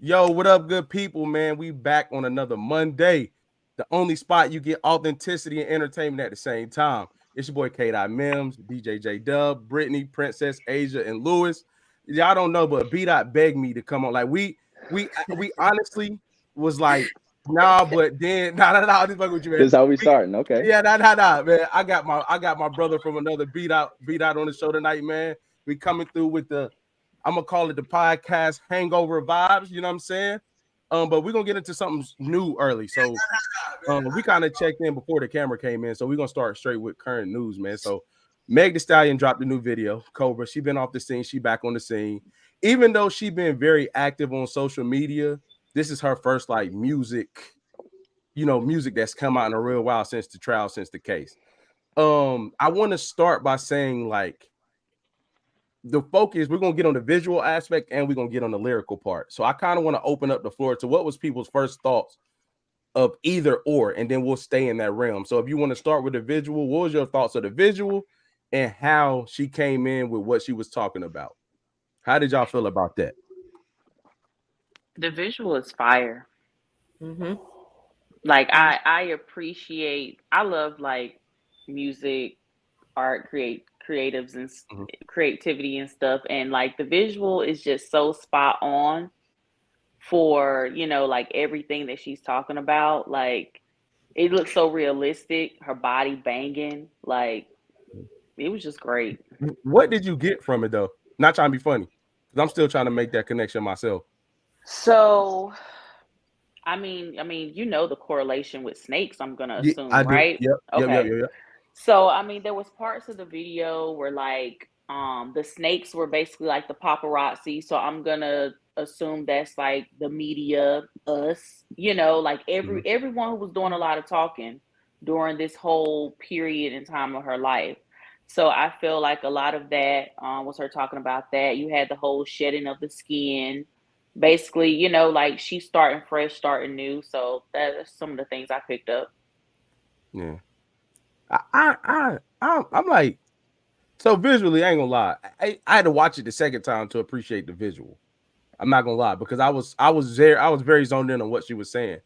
Yo, what up, good people, man? We back on another Monday. The only spot you get authenticity and entertainment at the same time. It's your boy K. Mims, DJ J Dub, Brittany, Princess, Asia, and Lewis. Y'all don't know, but B Dot begged me to come on. Like we honestly was like, nah, but then nah. This fuck with you, This man. is how we starting. Okay. Yeah, nah, man. I got my brother from another beat out on the show tonight, man. We coming through with the I'm gonna call it the podcast hangover vibes. You know what I'm saying? But we're gonna get into something new early. So we kind of checked in before the camera came in. So we're gonna start straight with current news, man. So Meg the Stallion dropped a new video, Cobra. She been off the scene, she back on the scene. Even though she been very active on social media, this is her first like music that's come out in a real while since the trial, since the case. I want to start by saying like the focus, we're gonna get on the visual aspect and we're gonna get on the lyrical part. So I kind of want to open up the floor to what was people's first thoughts of either or, and then we'll stay in that realm. So if you want to start with the visual, what was your thoughts of the visual and how she came in with what she was talking about? How did y'all feel about that? The visual is fire. Mm-hmm. Like I appreciate. I love like music, art, creatives and Mhm. creativity and stuff. And like the visual is just so spot on for like everything that she's talking about. Like it looks so realistic. Her body banging. Like it was just great. What did you get from it though? Not trying to be funny, because I'm still trying to make that connection myself. So I mean, the correlation with snakes, I'm gonna Yeah, I assume, do. right? Yep. Okay. So I mean, there was parts of the video where like the snakes were basically like the paparazzi. So I'm gonna assume that's like the media, us, like Mhm. everyone who was doing a lot of talking during this whole period in time of her life. So I feel like a lot of that was her talking about that. You had the whole shedding of the skin, basically, like she's starting fresh, starting new. So that's some of the things I picked up. Yeah. I'm like, so visually, I ain't gonna lie. I had to watch it the second time to appreciate the visual. I'm not gonna lie, because I was very zoned in on what she was saying.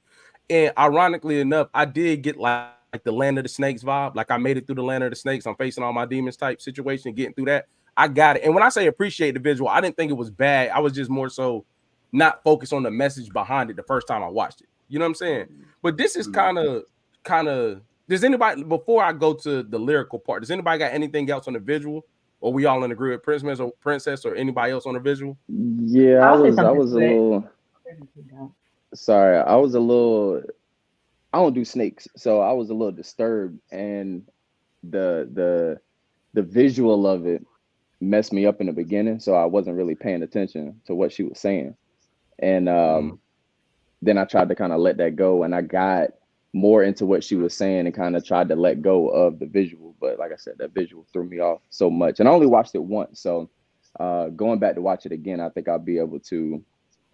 And ironically enough, I did get like the Land of the Snakes vibe. Like I made it through the Land of the Snakes. I'm facing all my demons type situation, getting through that. I got it. And when I say appreciate the visual, I didn't think it was bad. I was just more so not focused on the message behind it the first time I watched it. You know what I'm saying? But this is kind of. Does anybody, before I go to the lyrical part, does anybody got anything else on the visual? Or we all in agree with Princess or anybody else on the visual? Yeah, I I'll say was I something was a quick. little sorry. I was a little I don't do snakes, so I was a little disturbed and the the the visual of it messed me up in the beginning, so I wasn't really paying attention to what she was saying. And Mm, then I tried to kind of let that go and I got more into what she was saying and kind of tried to let go of the visual. But like I said, that visual threw me off so much. And I only watched it once. So going back to watch it again, I think I'll be able to,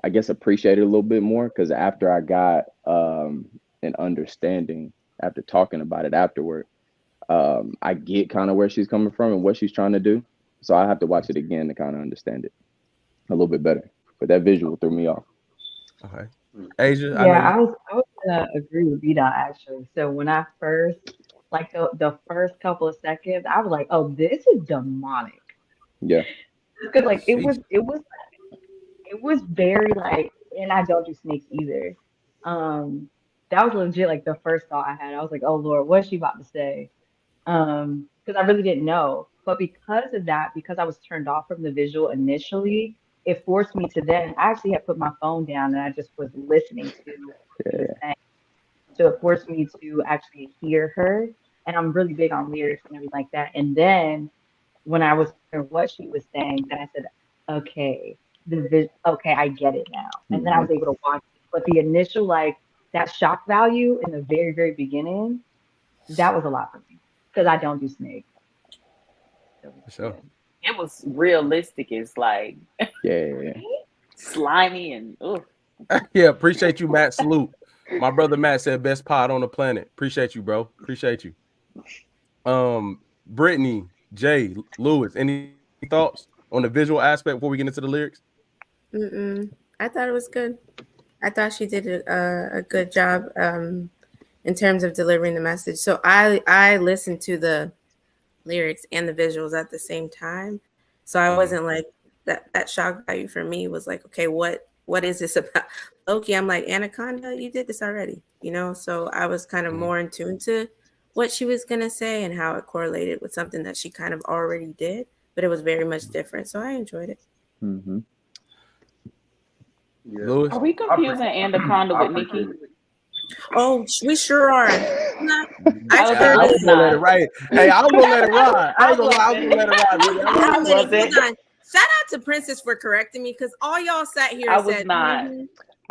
I guess, appreciate it a little bit more because after I got an understanding after talking about it afterward, I get kind of where she's coming from and what she's trying to do. So I have to watch it again to kind of understand it a little bit better. But that visual threw me off. okay. Asia, I know Yeah, you. I was gonna agree with Vita actually. So when I first like the first couple of seconds, I was like, oh, this is demonic. Yeah. Because like it Sheesh. was it was it was very like, and I don't do snakes either. That was legit like the first thought I had. I was like, oh Lord, what's she about to say? Because I really didn't know. But because of that, because I was turned off from the visual initially, it forced me to then I actually had put my phone down and I just was listening to what she was Yeah. saying. So it forced me to actually hear her. And I'm really big on lyrics and everything like that. And then when I was hearing what she was saying, then I said, okay, okay, I get it now. And then I Hmm. was able to watch it. But the initial like that shock value in the very, very beginning, that was a lot for me because I don't do snakes. So For sure. yeah. It was realistic. It's like Yeah. slimy and oh, Yeah, appreciate you, Matt. Salute. My brother Matt said best pod on the planet. Appreciate you, bro. Appreciate you. Brittany, Jay, Lewis, any thoughts on the visual aspect before we get into the lyrics? Mm-mm. I thought it was good. I thought she did a good job in terms of delivering the message. So I listened to the lyrics and the visuals at the same time. So I wasn't like that shock value for me was like, okay, what is this about? Loki, I'm like, Anaconda, you did this already, you know? So I was kind of more in tune to what she was gonna say and how it correlated with something that she kind of already did, but it was very much different. So I enjoyed it. Mm-hmm. Yeah. Louis? Are we confusing Anaconda with Nikki? Oh, we sure are. I was sure like, I did. was gonna let it ride. Hey, I was gonna let it ride. I ain't gonna lie, I was gonna let it ride. Really. I Wait a minute, wasn't. hold on. Shout out to Princess for correcting me because all y'all sat here I and was said, not.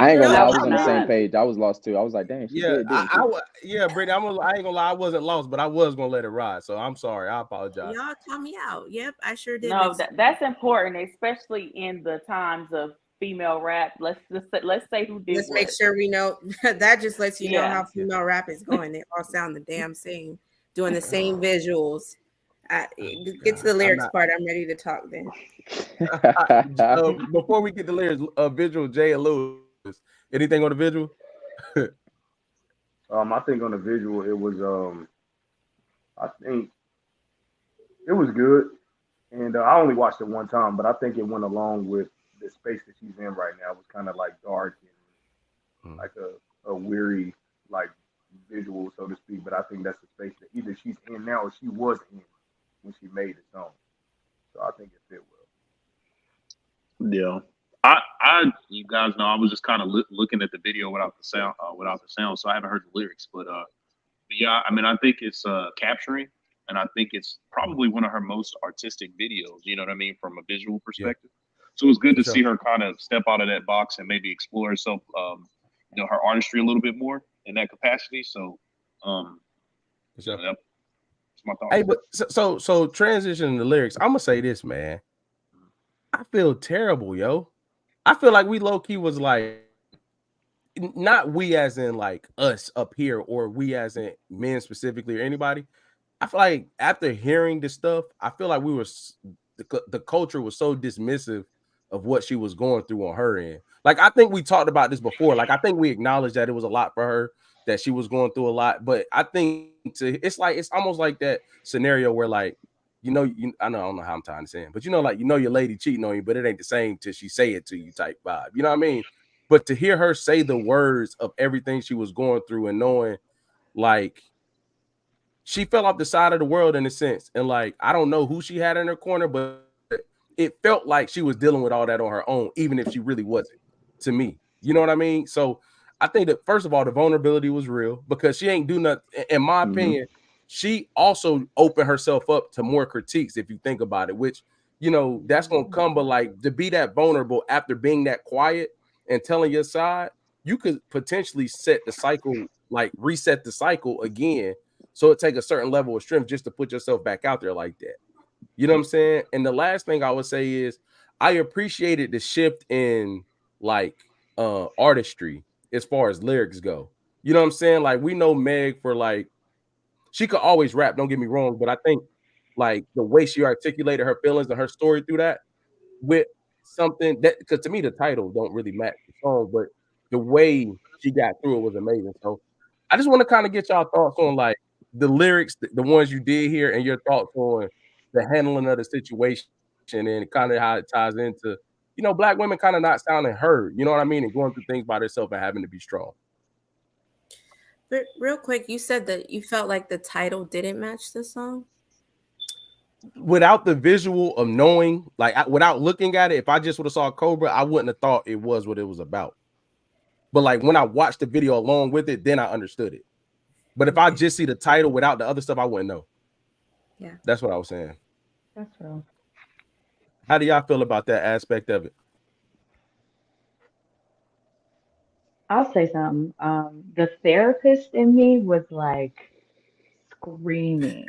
I ain't gonna lie, I No, was on the same not. page. I was lost too. I was like, dang, she Yeah, did, didn't she? Brittany, I ain't gonna lie, I wasn't lost, but I was gonna let it ride. So I'm sorry, I apologize. y'all call me out. Yep, I sure did. No, that's important, especially in the times of female rap. Let's say who did Let's what. make sure we know. That just lets you know Yeah. how female rap is going. They all sound the damn same, doing the same visuals. Get to the lyrics part. I'm ready to talk then. Before we get the lyrics, visual Jay and Lewis. Anything on the visual? I think on the visual it was I think it was good, and I only watched it one time, but I think it went along with the space that she's in right now. It was kind of like dark and like a weary like visual, so to speak. But I think that's the space that either she's in now or she was in when she made the song. So I think it fit well. Yeah. You guys know I was just kind of looking at the video without the sound, so I haven't heard the lyrics. But yeah, I mean, I think it's capturing, and I think it's probably one of her most artistic videos. You know what I mean, from a visual perspective. So it was good to see her kind of step out of that box and maybe explore herself, her artistry a little bit more in that capacity. So, yep, that's my thought. Hey, but so transitioning the lyrics, I'm gonna say this, man. I feel terrible, yo. I feel like we low key was like, not we as in like us up here, or we as in men specifically, or anybody. I feel like after hearing this stuff, I feel like the culture was so dismissive of what she was going through on her end. Like, I think we talked about this before. Like, I think we acknowledged that it was a lot for her, that she was going through a lot. But I think it's almost like that scenario where, like, I don't know how I'm trying to say it, but like, your lady cheating on you, but it ain't the same till she say it to you type vibe. You know what I mean? But to hear her say the words of everything she was going through and knowing, like, she fell off the side of the world in a sense. And like, I don't know who she had in her corner, but it felt like she was dealing with all that on her own, even if she really wasn't, to me. You know what I mean? So I think that, first of all, the vulnerability was real because she ain't do nothing. In my opinion, she also opened herself up to more critiques, if you think about it, which, that's going to come. But like, to be that vulnerable after being that quiet and telling your side, you could potentially set the cycle, like reset the cycle again. So it take a certain level of strength just to put yourself back out there like that. You know what I'm saying? And the last thing I would say is I appreciated the shift in like artistry as far as lyrics go. You know what I'm saying? Like, we know Meg for like, she could always rap, don't get me wrong, but I think like the way she articulated her feelings and her story through that with something that, because to me the title don't really match the song, but the way she got through it was amazing. So I just want to kind of get y'all thoughts on like the lyrics, the ones you did here, and your thoughts on the handling of the situation and kind of how it ties into, Black women kind of not sounding heard, you know what I mean, and going through things by themselves and having to be strong. But real quick, you said that you felt like the title didn't match the song. Without the visual of knowing, like, without looking at it, if I just would have saw Cobra, I wouldn't have thought it was what it was about. But like, when I watched the video along with it, then I understood it. But if I just see the title without the other stuff, I wouldn't know. Yeah, that's what I was saying. That's real. How do y'all feel about that aspect of it? I'll say something. The therapist in me was like screaming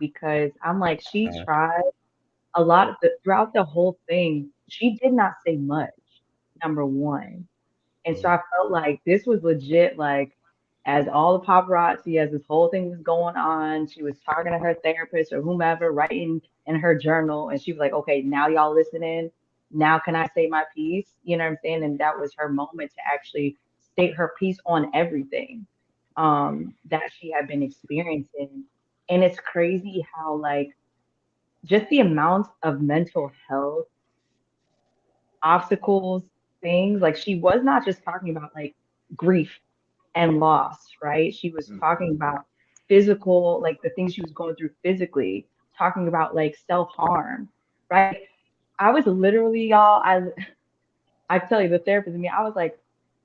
because I'm like, she tried a lot of throughout the whole thing. She did not say much, number one. And so I felt like this was legit, like, as all the paparazzi, as this whole thing was going on, she was talking to her therapist or whomever, writing in her journal, and she was like, okay, now y'all listening. now can I say my piece? You know what I'm saying? And that was her moment to actually state her piece on everything that she had been experiencing. And it's crazy how like just the amount of mental health obstacles, things like she was not just talking about like grief and loss, right? She was talking about physical, like the things she was going through physically, talking about like self-harm, right? I was literally, y'all, I tell you, the therapist in me, I was like,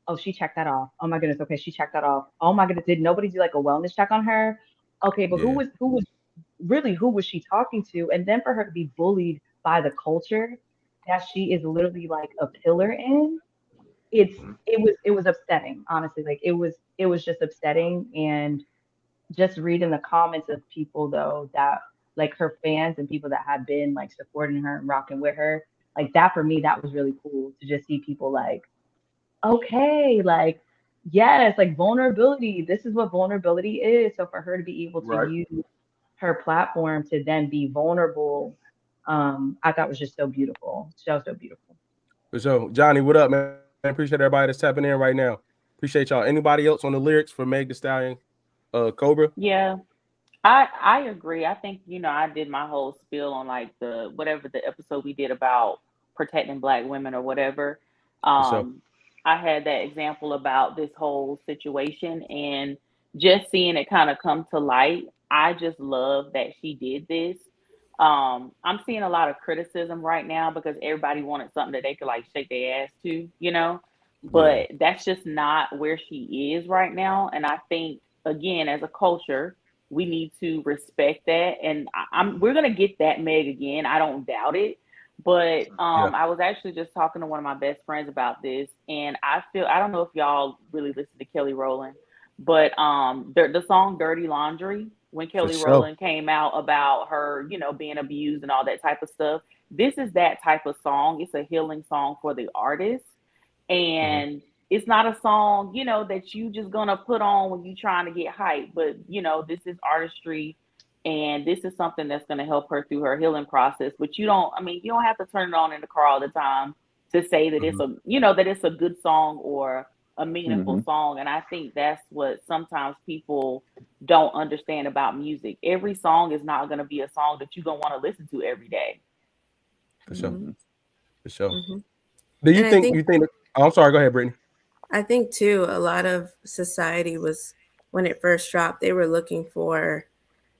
oh, she checked that off. Oh my goodness, okay, she checked that off. Oh my goodness, did nobody do like a wellness check on her? Okay, but Yeah. who was she talking to? And then for her to be bullied by the culture that she is literally like a pillar in, it was upsetting, honestly. Like it was just upsetting. And just reading the comments of people though that like her fans and people that had been like supporting her and rocking with her, like that for me, that was really cool to just see people like, okay, like yes, like vulnerability. This is what vulnerability is. So for her to be able to Right. use her platform to then be vulnerable, I thought was just so beautiful. So beautiful. So, Johnny, what up, man? Appreciate everybody that's tapping in right now. Appreciate y'all. Anybody else on the lyrics for Meg the Stallion, Cobra? Yeah, I agree. I think, I did my whole spiel on like the whatever the episode we did about protecting black women or whatever. For sure. I had that example about this whole situation and just seeing it kind of come to light. I just love that she did this. I'm seeing a lot of criticism right now because everybody wanted something that they could like shake their ass to. Yeah. But that's just not where she is right now. And I think, again, as a culture, we need to respect that. And we're gonna get that Meg again. I don't doubt it. But Yeah. I was actually just talking to one of my best friends about this, and I don't know if y'all really listen to Kelly Rowland, but the song "Dirty Laundry," when For Kelly sure. Rowland came out about her, being abused and all that type of stuff. This is that type of song. It's a healing song for the artist, Mhm. and it's not a song, that you just gonna put on when you're trying to get hype. But this is artistry, and this is something that's gonna help her through her healing process. But you don't have to turn it on in the car all the time to say that Mhm. it's a good song or a meaningful Hmm. song. And I think that's what sometimes people don't understand about music. Every song is not gonna be a song that you're gonna want to listen to every day. For sure. Hmm. For sure. Mm-hmm. Do And I think you think oh, I'm sorry, go ahead, Brittany. too, a lot of society was, when it first dropped, they were looking for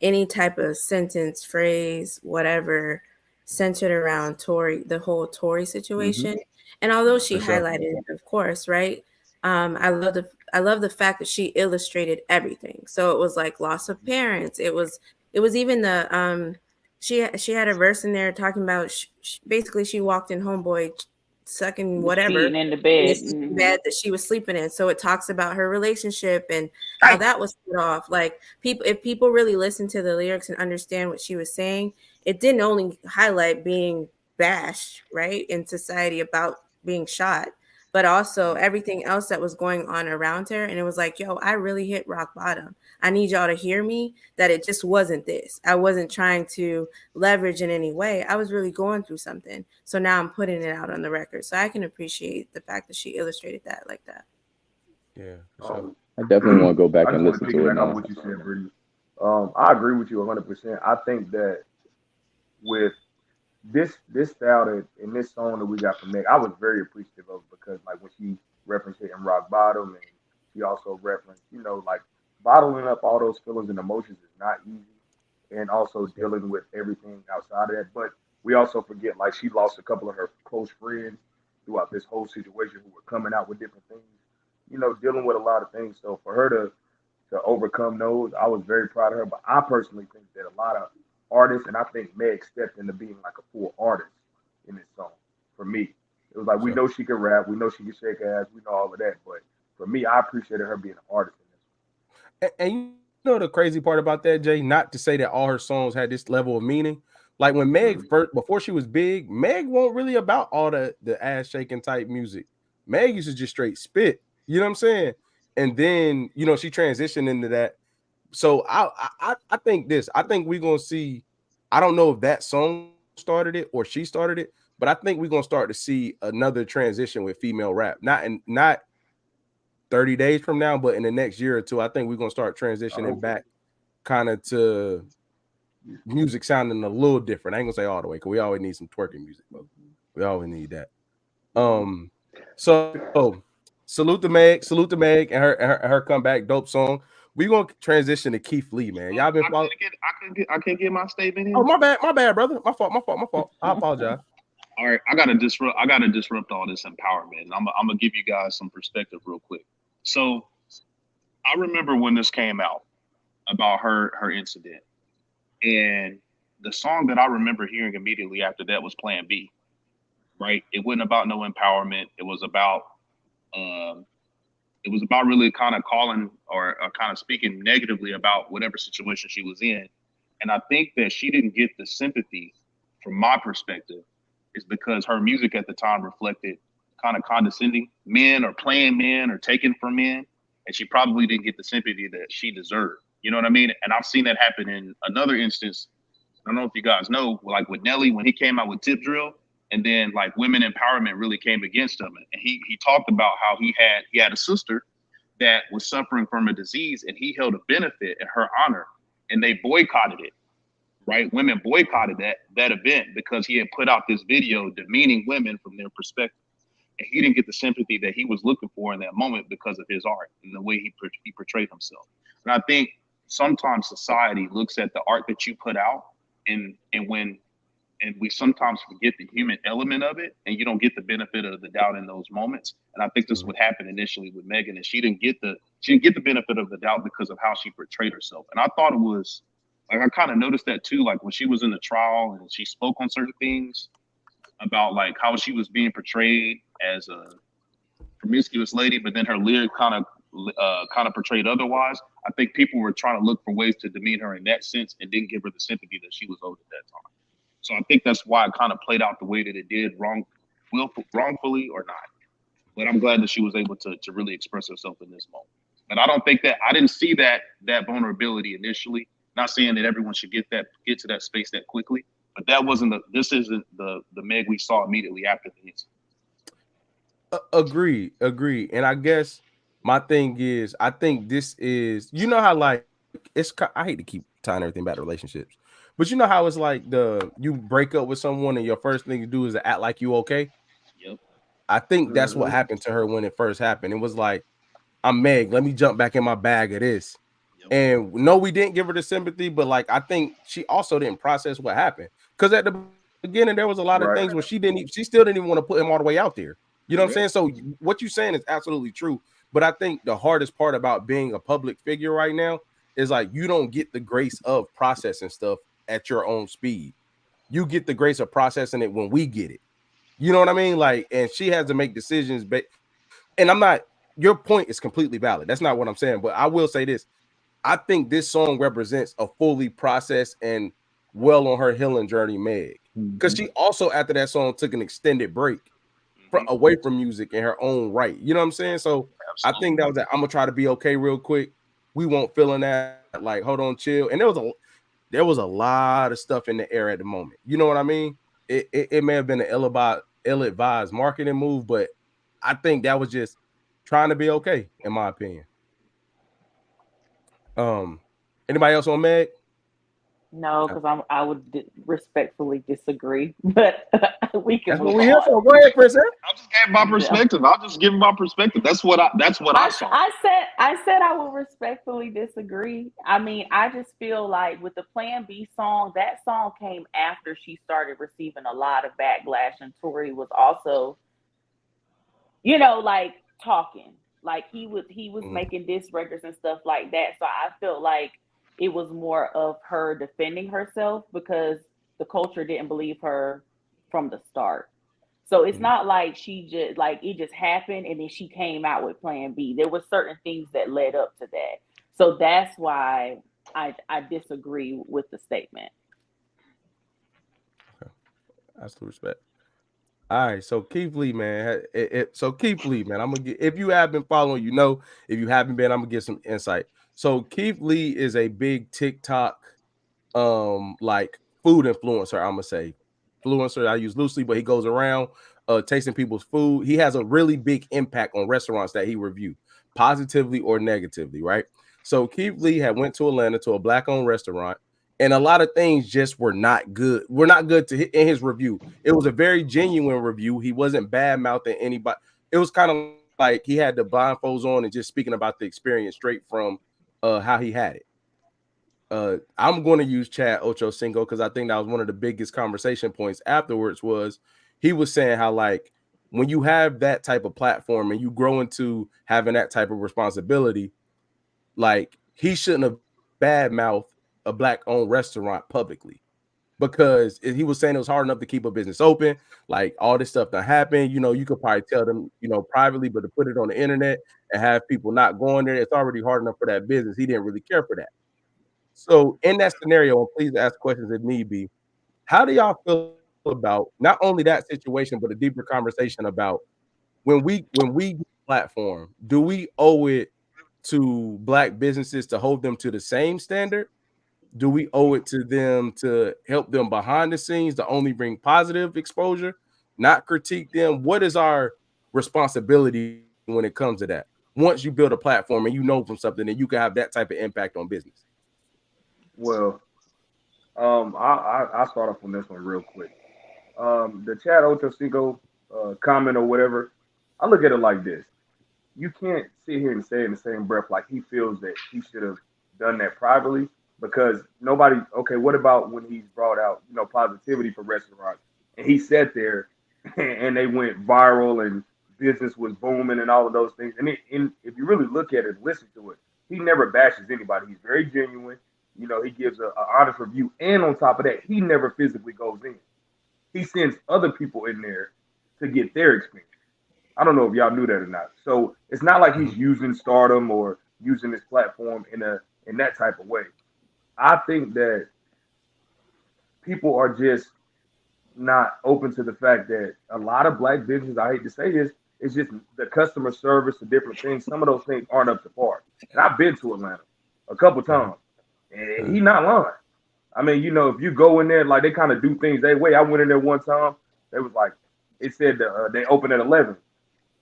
any type of sentence, phrase, whatever, centered around the whole Tory Hmm. situation. And although she For sure. highlighted it, of course, right? I love the fact that she illustrated everything. So it was like loss of parents. It was even she had a verse in there talking about basically she walked in homeboy sucking Was whatever cheating in the in bed. this bed that she was sleeping in. So it talks about her relationship and how that was put off. Like if people really listen to the lyrics and understand what she was saying, it didn't only highlight being bashed, right, in society about being shot, but also everything else that was going on around her. And it was like, yo, I really hit rock bottom. I need y'all to hear me that it just wasn't this. I wasn't trying to leverage in any way. I was really going through something. So now I'm putting it out on the record. So I can appreciate the fact that she illustrated that like that. Yeah, for sure. Um, I definitely want to go back I and just want listen to to it piggyback off now. what you said, Brittany. I agree with you 100%. I think that with this style that in this song that we got from Meg, I was very appreciative of because like when she referenced it in Rock Bottom and she also referenced, like bottling up all those feelings and emotions is not easy and also dealing with everything outside of that. But we also forget like she lost a couple of her close friends throughout this whole situation who were coming out with different things, dealing with a lot of things. So for her to overcome those. I was very proud of her. But I personally think that a lot of artists, and I think Meg stepped into being like a full artist in this song. For me, it was like we Sure. know she can rap, we know she can shake ass, we know all of that. But for me, I appreciated her being an artist in this. And you know the crazy part about that, Jay, not to say that all her songs had this level of meaning. Like when Meg Mhm. first, before she was big, Meg wasn't really about all the ass shaking type music. Meg used to just straight spit. You know what I'm saying? And then she transitioned into that. So I think this. I think we're gonna see. I don't know if that song started it or she started it, but I think we're gonna start to see another transition with female rap. Not 30 days from now, but in the next year or two, I think we're gonna start transitioning back kind of to music sounding a little different. I ain't gonna say all the way because we always need some twerking music, bro. We always need that. So salute to Meg and her comeback, dope song. We gonna transition to Keith Lee, man. Y'all been following. I can't get my statement in. Oh, my bad, brother. My fault. I apologize. All right, I gotta disrupt all this empowerment. And I'm gonna give you guys some perspective real quick. So I remember when this came out about her incident, and the song that I remember hearing immediately after that was Plan B. Right? It wasn't about no empowerment. It was about really kind of calling or kind of speaking negatively about whatever situation she was in. And I think that she didn't get the sympathy from my perspective is because her music at the time reflected kind of condescending men or playing men or taken from men. And she probably didn't get the sympathy that she deserved. You know what I mean? And I've seen that happen in another instance. I don't know if you guys know, like with Nelly, when he came out with Tip Drill, and then like women empowerment really came against him. And he talked about how he had a sister that was suffering from a disease, and he held a benefit in her honor, and they boycotted it. Right? Women boycotted that event because he had put out this video demeaning women from their perspective. And he didn't get the sympathy that he was looking for in that moment because of his art and the way he portrayed himself. And I think sometimes society looks at the art that you put out and we sometimes forget the human element of it, and you don't get the benefit of the doubt in those moments. And I think this is what happened initially with Megan, and she didn't get the benefit of the doubt because of how she portrayed herself. And I thought it was like, I kind of noticed that too, like when she was in the trial and she spoke on certain things about like how she was being portrayed as a promiscuous lady, but then her lyric kind of portrayed otherwise. I think people were trying to look for ways to demean her in that sense and didn't give her the sympathy that she was owed at that time. So I think that's why it kind of played out the way that it did, wrongfully or not. But I'm glad that she was able to really express herself in this moment. But I don't think that I didn't see that vulnerability initially. Not saying that everyone should get to that space that quickly, but this isn't the Meg we saw immediately after the incident. Agree. And I guess my thing is, I think this is, you know how like I hate to keep tying everything back to relationships, but you know how it's like you break up with someone and your first thing to do is to act like you okay. Yep. I think that's what happened to her when it first happened. It was like, I'm Meg, let me jump back in my bag of this. And no, we didn't give her the sympathy, but like I think she also didn't process what happened. Because at the beginning, there was a lot of things where she still didn't even want to put him all the way out there. You know what I'm saying? So what you're saying is absolutely true. But I think the hardest part about being a public figure right now is like you don't get the grace of processing stuff at your own speed. You get the grace of processing it when we get it. You know what I mean? Like, and she has to make decisions. And your point is completely valid. That's not what I'm saying. But I will say this. I think this song represents a fully processed and well on her healing journey, Meg. Because she also, after that song, took an extended break away from music in her own right. You know what I'm saying? So absolutely. I think that was that. I'm gonna try to be okay real quick. We won't feel in that. Like, hold on, chill. And there was a lot of stuff in the air at the moment. You know what I mean? It may have been an ill-advised marketing move, but I think that was just trying to be okay, in my opinion. Anybody else on Meg? No, because I would respectfully disagree, but we can. That's what we here for. Go ahead, Chris. I just gave my perspective. Yeah. I'll just give my perspective. That's what I saw. I said I will respectfully disagree. I mean, I just feel like with the Plan B song, that song came after she started receiving a lot of backlash, and Tory was also, like talking, like he was making diss records and stuff like that. So I felt like it was more of her defending herself because the culture didn't believe her from the start. So it's not like she just it just happened and then she came out with Plan B. There were certain things that led up to that. So that's why I disagree with the statement. Okay. That's the respect. All right, so Keith Lee, man. Keith Lee, man. I'm gonna get, if you have been following, if you haven't been, I'm gonna get some insight. So Keith Lee is a big TikTok like food influencer, I'm gonna say. influencer. I use loosely, but he goes around tasting people's food. He has a really big impact on restaurants that he reviewed, positively or negatively, right? So Keith Lee had went to Atlanta to a black-owned restaurant, and a lot of things just were not good. Were not good in his review. It was a very genuine review. He wasn't bad-mouthing anybody. It was kind of like he had the blindfolds on and just speaking about the experience straight from how he had it. I'm going to use Chad Ochocinco because I think that was one of the biggest conversation points afterwards. Was he was saying how, like, when you have that type of platform and you grow into having that type of responsibility, like, he shouldn't have badmouthed a black-owned restaurant publicly, because he was saying it was hard enough to keep a business open. Like, all this stuff that happened, you could probably tell them, privately, but to put it on the internet and have people not going there, it's already hard enough for that business. He didn't really care for that. So in that scenario, and please ask questions if need be, how do y'all feel about not only that situation, but a deeper conversation about when we platform, do we owe it to black businesses to hold them to the same standard? Do we owe it to them to help them behind the scenes to only bring positive exposure, not critique them? What is our responsibility when it comes to that? Once you build a platform and from something, and you can have that type of impact on business. Well, I start off on this one real quick. The Chad Ochocinco comment or whatever, I look at it like this. You can't sit here and say in the same breath like he feels that he should have done that privately, because nobody. Okay, what about when he's brought out positivity for restaurants and he sat there and they went viral and business was booming and all of those things. And if you really look at it, listen to it, he never bashes anybody. He's very genuine. He gives an honest review, and on top of that, he never physically goes in. He sends other people in there to get their experience. I don't know if y'all knew that or not. So it's not like he's using stardom or using this platform in that type of way. I think that people are just not open to the fact that a lot of black businesses, I hate to say this, it's just the customer service, the different things. Some of those things aren't up to par. And I've been to Atlanta a couple times, and he's not lying. I mean, if you go in there, like, they kind of do things their way. I went in there one time. They was like, it said they open at 11.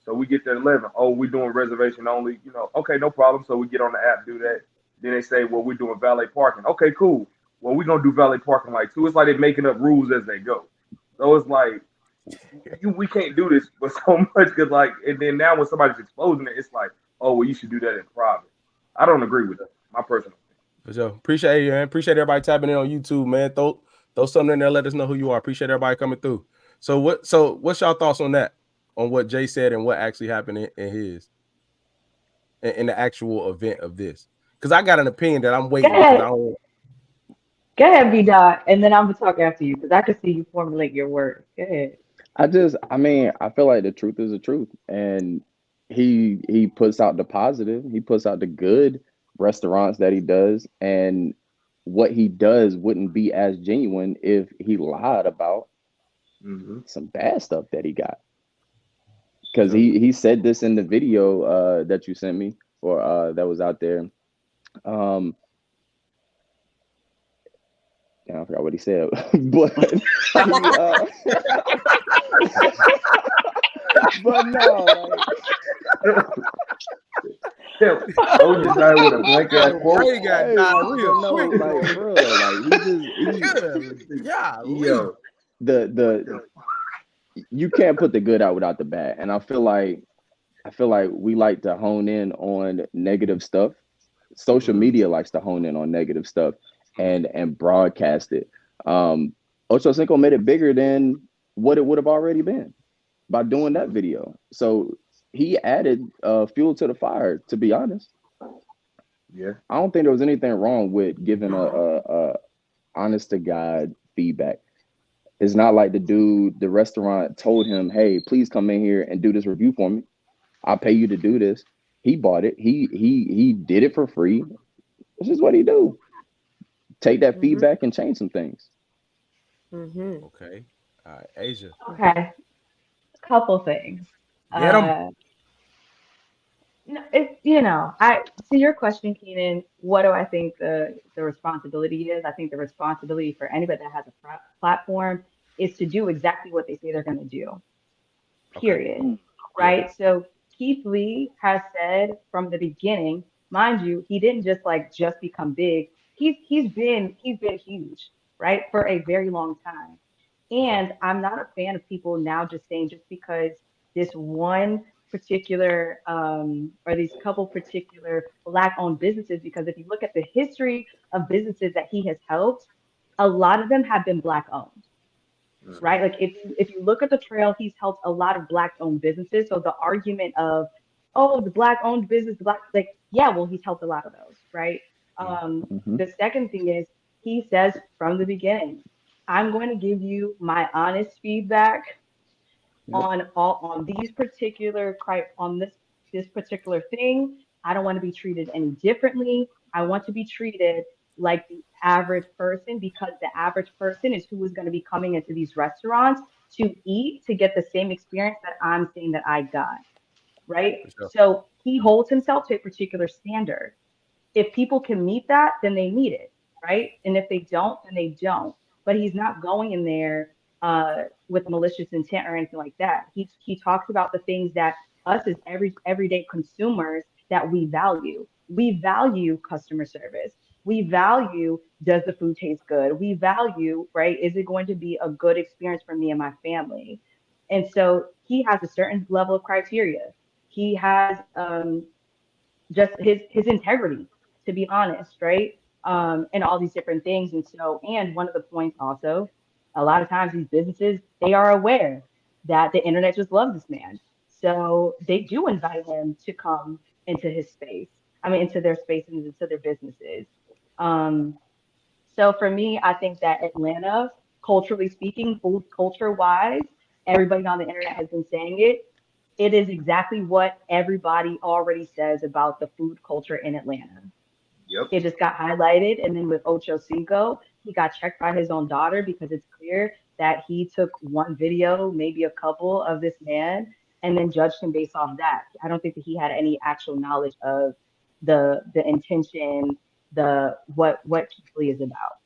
So we get there at 11. Oh, we're doing reservation only. Okay, no problem. So we get on the app, do that. Then they say, well, we're doing valet parking. Okay, cool. Well, we're going to do valet parking like 2. It's like they're making up rules as they go. So it's like, we can't do this for so much, because, like, and then now when somebody's exposing it, it's like, oh, well, you should do that in private. I don't agree with that. My personal opinion. For sure. Appreciate you, man. Appreciate everybody tapping in on YouTube, man. Throw something in there. Let us know who you are. Appreciate everybody coming through. So what's y'all thoughts on that? On what Jay said and what actually happened in the actual event of this? Because I got an opinion that I'm waiting. Go ahead, B Dot, and then I'm gonna talk after you, because I can see you formulate your words. Go ahead. I feel like the truth is the truth, and he puts out the positive, he puts out the good restaurants that he does, and what he does wouldn't be as genuine if he lied about some bad stuff that he got. Because he said this in the video that you sent me, or that was out there. I forgot what he said, but but no. Oh, this guy with a blank ass quote. He got diarrhea. You can't put the good out without the bad, and I feel like we like to hone in on negative stuff. Social media likes to hone in on negative stuff and broadcast it. Ochocinco made it bigger than what it would have already been by doing that video. So he added fuel to the fire, to be honest. Yeah. I don't think there was anything wrong with giving a honest to God feedback. It's not like the restaurant told him, hey, please come in here and do this review for me. I'll pay you to do this. He bought it. He did it for free. This is what he do. Take that feedback and change some things. Okay. All right, Asia. Okay. A couple things. Get 'em. To your question, Keenan, what do I think the responsibility is? I think the responsibility for anybody that has a platform is to do exactly what they say they're going to do. Okay. Period. Right? So Keith Lee has said from the beginning, mind you, he didn't just become big. He's been huge, right, for a very long time. And I'm not a fan of people now just saying just because this one particular or these couple particular Black-owned businesses, because if you look at the history of businesses that he has helped, a lot of them have been Black-owned, right? Like if you look at the trail, he's helped a lot of Black-owned businesses. So the argument of, oh, the Black-owned business, like, yeah, well, he's helped a lot of those, right? The second thing is he says from the beginning, I'm going to give you my honest feedback on these particular on this particular thing. I don't want to be treated any differently. I want to be treated like the average person, because the average person is who is going to be coming into these restaurants to eat, to get the same experience that I'm saying that I got, right? Sure. So he holds himself to a particular standard. If people can meet that, then they meet it, right? And if they don't, then they don't. But he's not going in there with malicious intent or anything like that. He talks about the things that us as everyday consumers that we value. We value customer service. We value, does the food taste good? We value, right, is it going to be a good experience for me and my family? And so he has a certain level of criteria. He has just his integrity, to be honest, right? And all these different things. And so, and one of the points also, a lot of times these businesses, they are aware that the internet just loves this man. So they do invite him to come into his space. I mean, into their space and into their businesses. So for me, I think that Atlanta, culturally speaking, food culture wise, everybody on the internet has been saying it. It is exactly what everybody already says about the food culture in Atlanta. Yep. It just got highlighted. And then with Ocho Cinco, he got checked by his own daughter because it's clear that he took one video, maybe a couple, of this man and then judged him based off that. I don't think that he had any actual knowledge of the intention, the what Keith Lee is about.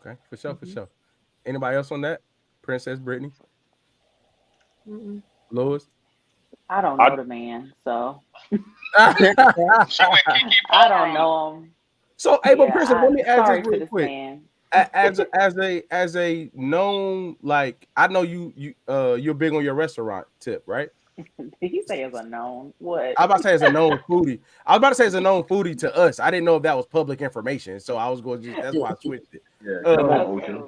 Okay, for sure. Anybody else on that? Princess Brittany? Lois? I don't know the man, so She went Kiki I Palmer don't on know him. So, hey, but Princess, let me ask sorry this to real this quick. man. As a known, like, I know you're big on your restaurant tip, right? Did he say as a known? What? I was about to say as a known foodie. I was about to say as a known foodie to us. I didn't know if that was public information, so I was going to that's why I switched it. Yeah, come on, Ocho.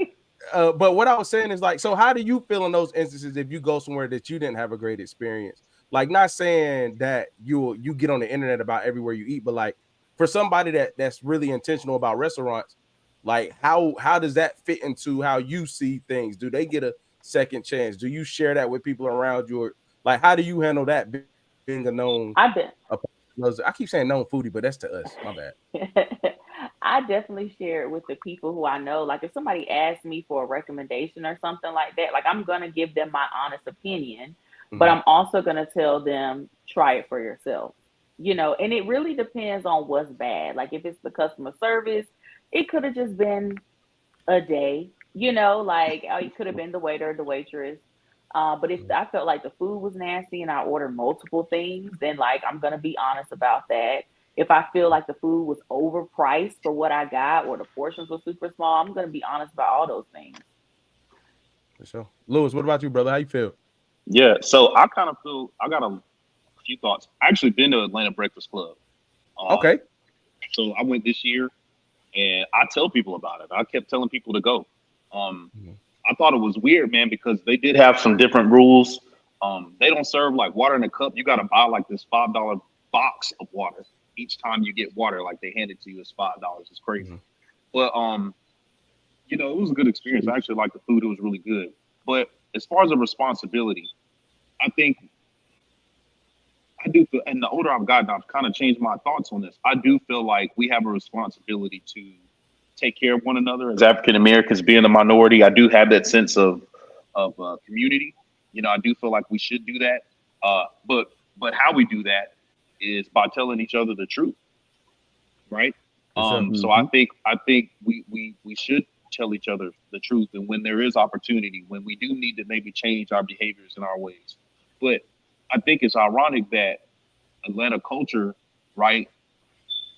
But what I was saying is, like, so how do you feel in those instances if you go somewhere that you didn't have a great experience? Like, not saying that you get on the internet about everywhere you eat, but like for somebody that's really intentional about restaurants, like how does that fit into how you see things? Do they get a second chance? Do you share that with people around you? Or, like, how do you handle that being a known? I keep saying known foodie, but that's to us. My bad. I definitely share it with the people who I know. Like if somebody asks me for a recommendation or something like that, like I'm gonna give them my honest opinion, but I'm also gonna tell them try it for yourself. You know, and it really depends on what's bad. Like if it's the customer service, it could have just been a day, you know, like it could have been the waiter or the waitress. But if I felt like the food was nasty and I ordered multiple things, then like I'm gonna be honest about that. If I feel like the food was overpriced for what I got or the portions were super small, I'm gonna be honest about all those things. For sure. Lewis, what about you, brother? How you feel? Yeah, so I kind of feel I got a few thoughts. I actually been to Atlanta Breakfast Club. Okay. So I went this year, and I tell people about it. I kept telling people to go. I thought it was weird, man, because they did have some different rules. They don't serve like water in a cup. You got to buy like this $5 box of water each time you get water. Like they hand it to you as $5. It's crazy. But you know, it was a good experience. I actually liked the food. It was really good. But as far as the responsibility, I think I do feel, and the older I've gotten, I've kind of changed my thoughts on this. I do feel like we have a responsibility to take care of one another as African Americans, being a minority. I do have that sense of community. You know, I do feel like we should do that. But how we do that is by telling each other the truth, right? So I think we should tell each other the truth, and when there is opportunity, when we do need to maybe change our behaviors and our ways. But I think it's ironic that Atlanta culture, right,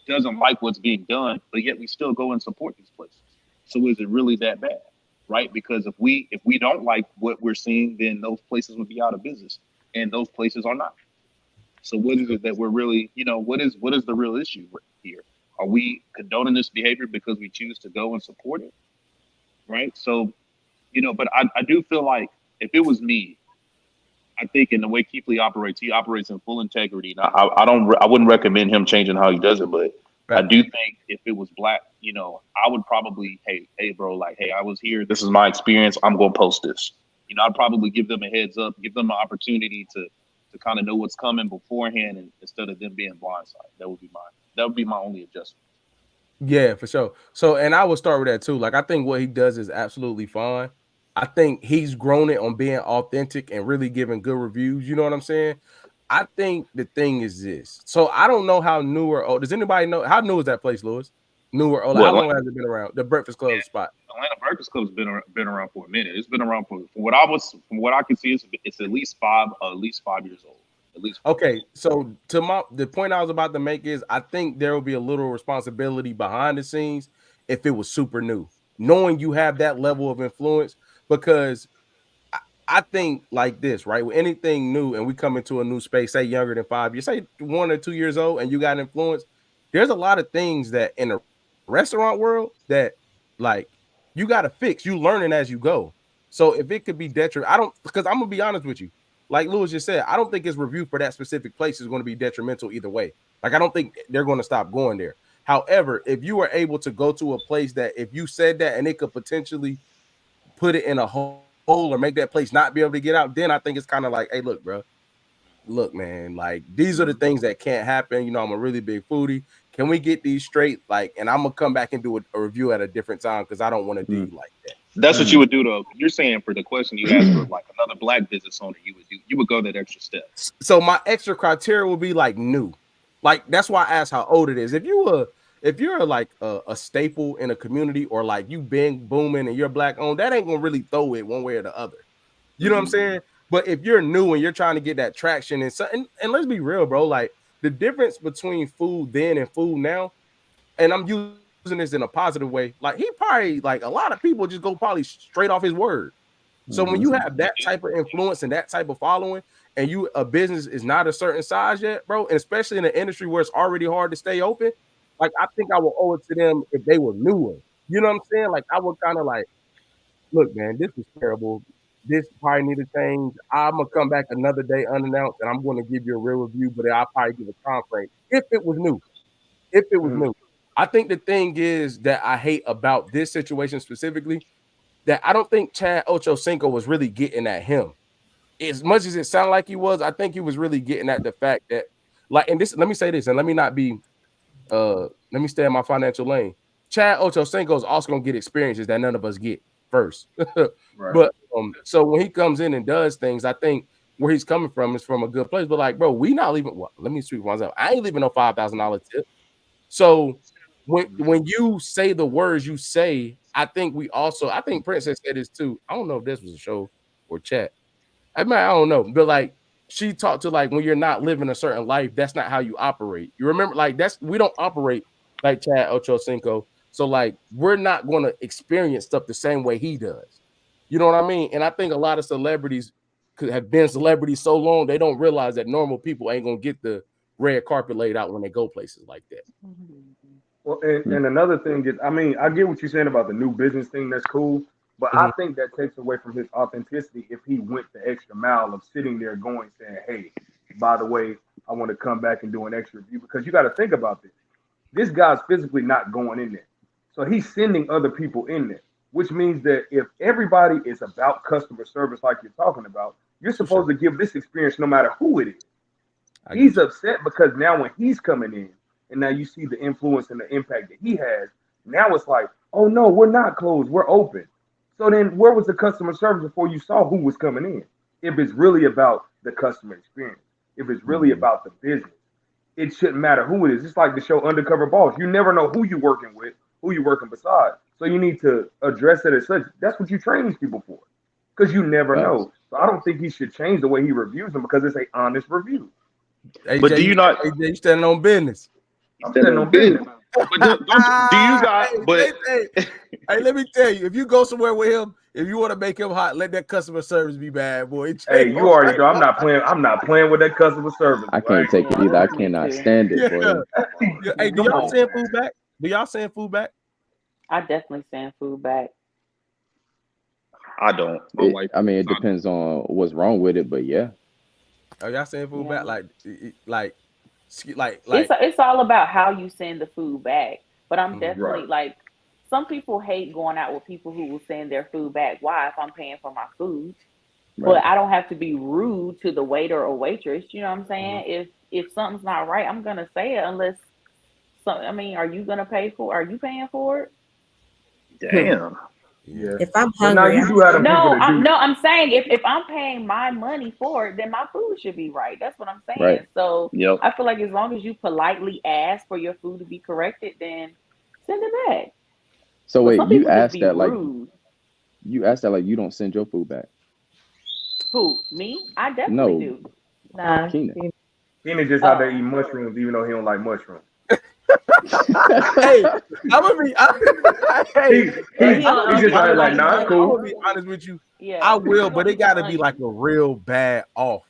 doesn't like what's being done, but yet we still go and support these places. So is it really that bad, right? Because if we don't like what we're seeing, then those places would be out of business, and those places are not. So what is it that we're really, what is the real issue here? Are we condoning this behavior because we choose to go and support it, right? So, but I do feel like if it was me, I think in the way Keith Lee operates, he operates in full integrity. Now, I wouldn't recommend him changing how he does it, but I do think if it was black, I would probably, hey, bro, like, hey, I was here. This is my experience. I'm going to post this. I'd probably give them a heads up, give them an opportunity to kind of know what's coming beforehand, and instead of them being blindsided. That would be my only adjustment. Yeah, for sure. So, and I will start with that too. Like, I think what he does is absolutely fine. I think he's grown it on being authentic and really giving good reviews. You know what I'm saying? I think the thing is this. So I don't know how new or old. Does anybody know how new is that place, Lewis? New or old? How long has it been around? The Breakfast Club spot. Atlanta Breakfast Club's been around for a minute. It's been around from what I can see, it's at least 5 years old. At least. Okay, so the point I was about to make is I think there will be a little responsibility behind the scenes if it was super new, knowing you have that level of influence, because I think like this, right? With anything new and we come into a new space, say younger than 5 years, say 1 or 2 years old, and you got influence, there's a lot of things that in the restaurant world that like you got to fix. You learning as you go. So if it could be detrimental, because I'm gonna be honest with you, like Lewis just said, I don't think his review for that specific place is going to be detrimental either way. Like, I don't think they're going to stop going there. However, if you were able to go to a place that if you said that and it could potentially put it in a hole or make that place not be able to get out, then I think it's kind of like, hey, look, bro, look, man, like these are the things that can't happen. I'm a really big foodie. Can we get these straight? Like, and I'm gonna come back and do a review at a different time because I don't want to do like that. That's what you would do, though. You're saying for the question you asked for, like another black business owner, you would go that extra step. So my extra criteria will be like new. Like, that's why I asked how old it is. If you're like a staple in a community, or like you been booming and you're black owned, that ain't gonna really throw it one way or the other. You know what I'm saying? But if you're new and you're trying to get that traction and let's be real, bro, like the difference between food then and food now, and I'm using this in a positive way, like he probably, like a lot of people just go probably straight off his word. So when you have that type of influence and that type of following, and a business is not a certain size yet, bro, and especially in an industry where it's already hard to stay open, like I think I would owe it to them if they were newer. You know what I'm saying? Like I would kind of like, look, man, this is terrible. This probably need to change. I'm gonna come back another day unannounced, and I'm going to give you a real review, but I'll probably give a time frame if it was new. If it was new. I think the thing is that I hate about this situation specifically, that I don't think Chad Ochocinco was really getting at him. As much as it sounded like he was, I think he was really getting at the fact that, like, and this, let me say this, and let me not be, let me stay in my financial lane. Chad Ochocinco is also gonna get experiences that none of us get first. Right. But so when he comes in and does things, I think where he's coming from is from a good place. But like, bro, we not leaving. Well, let me speak for myself. I ain't leaving no $5,000 tip. So when you say the words you say, I think Princess said this too. I don't know if this was a show or chat. I don't know, but like she talked to, like, when you're not living a certain life, that's not how you operate. You remember, like, we don't operate like Chad Ochocinco. So like we're not going to experience stuff the same way he does. You know what I mean? And I think a lot of celebrities could have been celebrities so long they don't realize that normal people ain't gonna get the red carpet laid out when they go places like that. Well, and another thing is, I mean, I get what you're saying about the new business thing. That's cool. But I think that takes away from his authenticity if he went the extra mile of sitting there going, saying, hey, by the way, I want to come back and do an extra review. Because you got to think about this. This guy's physically not going in there. So he's sending other people in there, which means that if everybody is about customer service like you're talking about, you're supposed to give this experience no matter who it is. He's upset because now when he's coming in, and now you see the influence and the impact that he has, now it's like, oh, no, we're not closed. We're open. So then where was the customer service before you saw who was coming in? If it's really about the customer experience, if it's really about the business, it shouldn't matter who it is. It's like the show Undercover Boss. You never know who you're working with who you working beside. So you need to address it as such. That's what you train these people for, because you never know. So I don't think he should change the way he reviews them because it's an honest review. AJ, But do you not? AJ, you standing on business. I'm standing on business. But do you guys? But Hey, let me tell you, if you go somewhere with him, if you want to make him hot, let that customer service be bad, boy. Hey, you already know I'm not playing with that customer service. I can't take it either. I cannot stand it, boy. Yeah. Hey, do y'all send food back? Do y'all send food back? I definitely send food back. I don't. I mean, it depends on what's wrong with it, but yeah. Oh, y'all send food back? Like It's all about how you send the food back. But I'm definitely like, some people hate going out with people who will send their food back. Why? If I'm paying for my food. Right. But I don't have to be rude to the waiter or waitress. You know what I'm saying? If something's not right, I'm gonna say it. Unless, are you gonna pay for? Are you paying for it? Damn. Yeah. If I'm hungry, I'm saying if I'm paying my money for it, then my food should be right. That's what I'm saying. Right. So I feel like as long as you politely ask for your food to be corrected, then send it back. So wait, you asked that rude. you asked that like you don't send your food back. Who? Me? I definitely do. Nah, Keenan just out there eating mushrooms, even though he don't like mushrooms. Hey, I'm gonna be. He's just like, nah, it's cool. I'm gonna be honest with you. Yeah, I will, but it gotta be like a real bad off.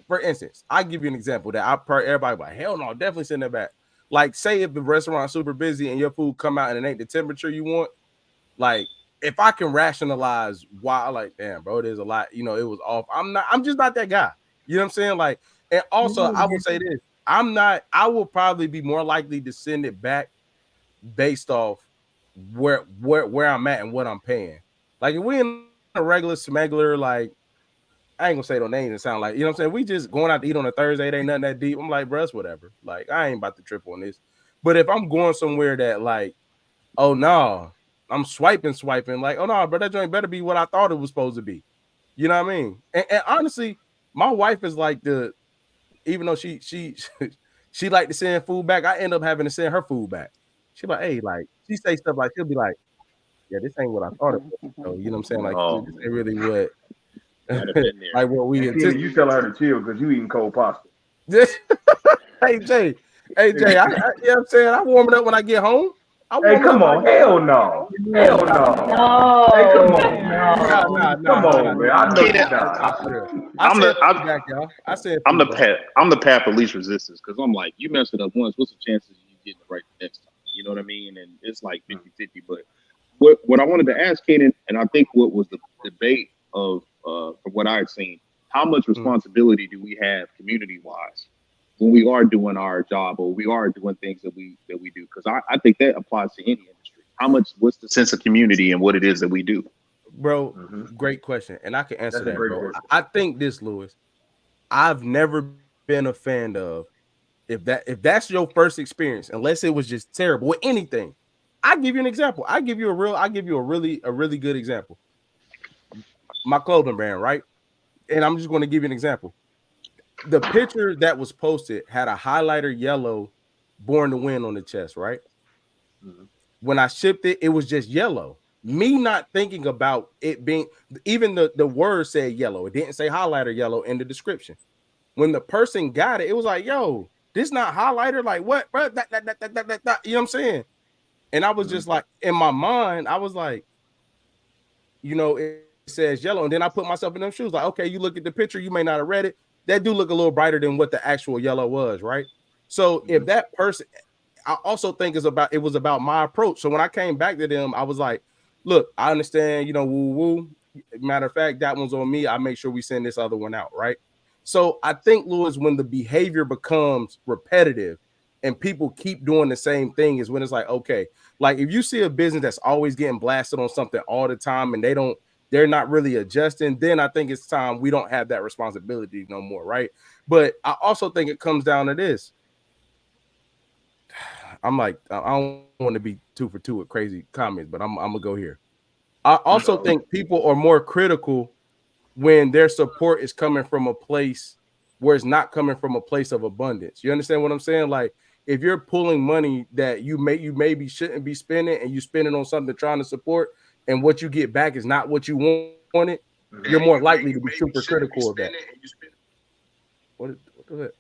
For instance, I give you an example that everybody like, hell no, definitely send that back. Like, say if the restaurant's super busy and your food come out and it ain't the temperature you want, like if I can rationalize why, like, damn, bro, there's a lot, it was off. I'm just not that guy. You know what I'm saying? Like, and also I will say this. I will probably be more likely to send it back based off where I'm at and what I'm paying. Like if we in a regular smuggler, like I ain't gonna say no names and sound like, you know what I'm saying? We just going out to eat on a Thursday, it ain't nothing that deep. I'm like, bro, it's whatever. Like, I ain't about to trip on this. But if I'm going somewhere that like, oh no, I'm swiping, like, oh no, bro, that joint better be what I thought it was supposed to be. You know what I mean? And honestly, my wife is like even though she like to send food back, I end up having to send her food back. She like, hey, like she say stuff like she'll be like, yeah, this ain't what I thought it was. So, you know what I'm saying? Like this ain't really what like what we anticipated. You tell her to chill because you eating cold pasta. Hey Jay, you know what I'm saying? I warm it up when I get home. Hey, come on. Hell no. Hell no. Hey, come on. Come on, man. I know you're not. I'm the path of least resistance because I'm like, you mess it up once, what's the chances of you getting it right the next time? You know what I mean? And it's like 50-50. But what I wanted to ask Kaden, and I think what was the debate of from what I had seen, how much responsibility do we have community-wise when we are doing our job or we are doing things that we do? Because I think that applies to any industry. What's the sense of community and what it is that we do? Bro, great question. And I can answer that, bro. I think this, Lewis, I've never been a fan of if that's your first experience, unless it was just terrible with anything. I'll give you an example. I'll give you a really good example. My clothing brand, right? And I'm just going to give you an example. The picture that was posted had a highlighter yellow Born to Win on the chest, right? When I shipped it, it was just yellow. Me not thinking about it being, even the word said yellow. It didn't say highlighter yellow in the description. When the person got it, it was like, yo, this not highlighter? Like what, bro? You know what I'm saying? And I was just like, in my mind, I was like, it says yellow. And then I put myself in them shoes. Like, okay, you look at the picture, you may not have read it. That do look a little brighter than what the actual yellow was, right? So if that person, I also think it was about my approach. So when I came back to them, I was like, look, I understand, woo. Matter of fact, that one's on me. I make sure we send this other one out, right? So I think, Lewis, when the behavior becomes repetitive and people keep doing the same thing is when it's like, okay, like if you see a business that's always getting blasted on something all the time and they're not really adjusting, then I think it's time we don't have that responsibility no more, right? But I also think it comes down to this. I'm like, I don't want to be 2 for 2 with crazy comments, but I'm gonna go here. I also think people are more critical when their support is coming from a place where it's not coming from a place of abundance. You understand what I'm saying? Like if you're pulling money that you maybe shouldn't be spending, and you spend it on something trying to support, and what you get back is not what you wanted, you're more likely to be super critical of that. What is it?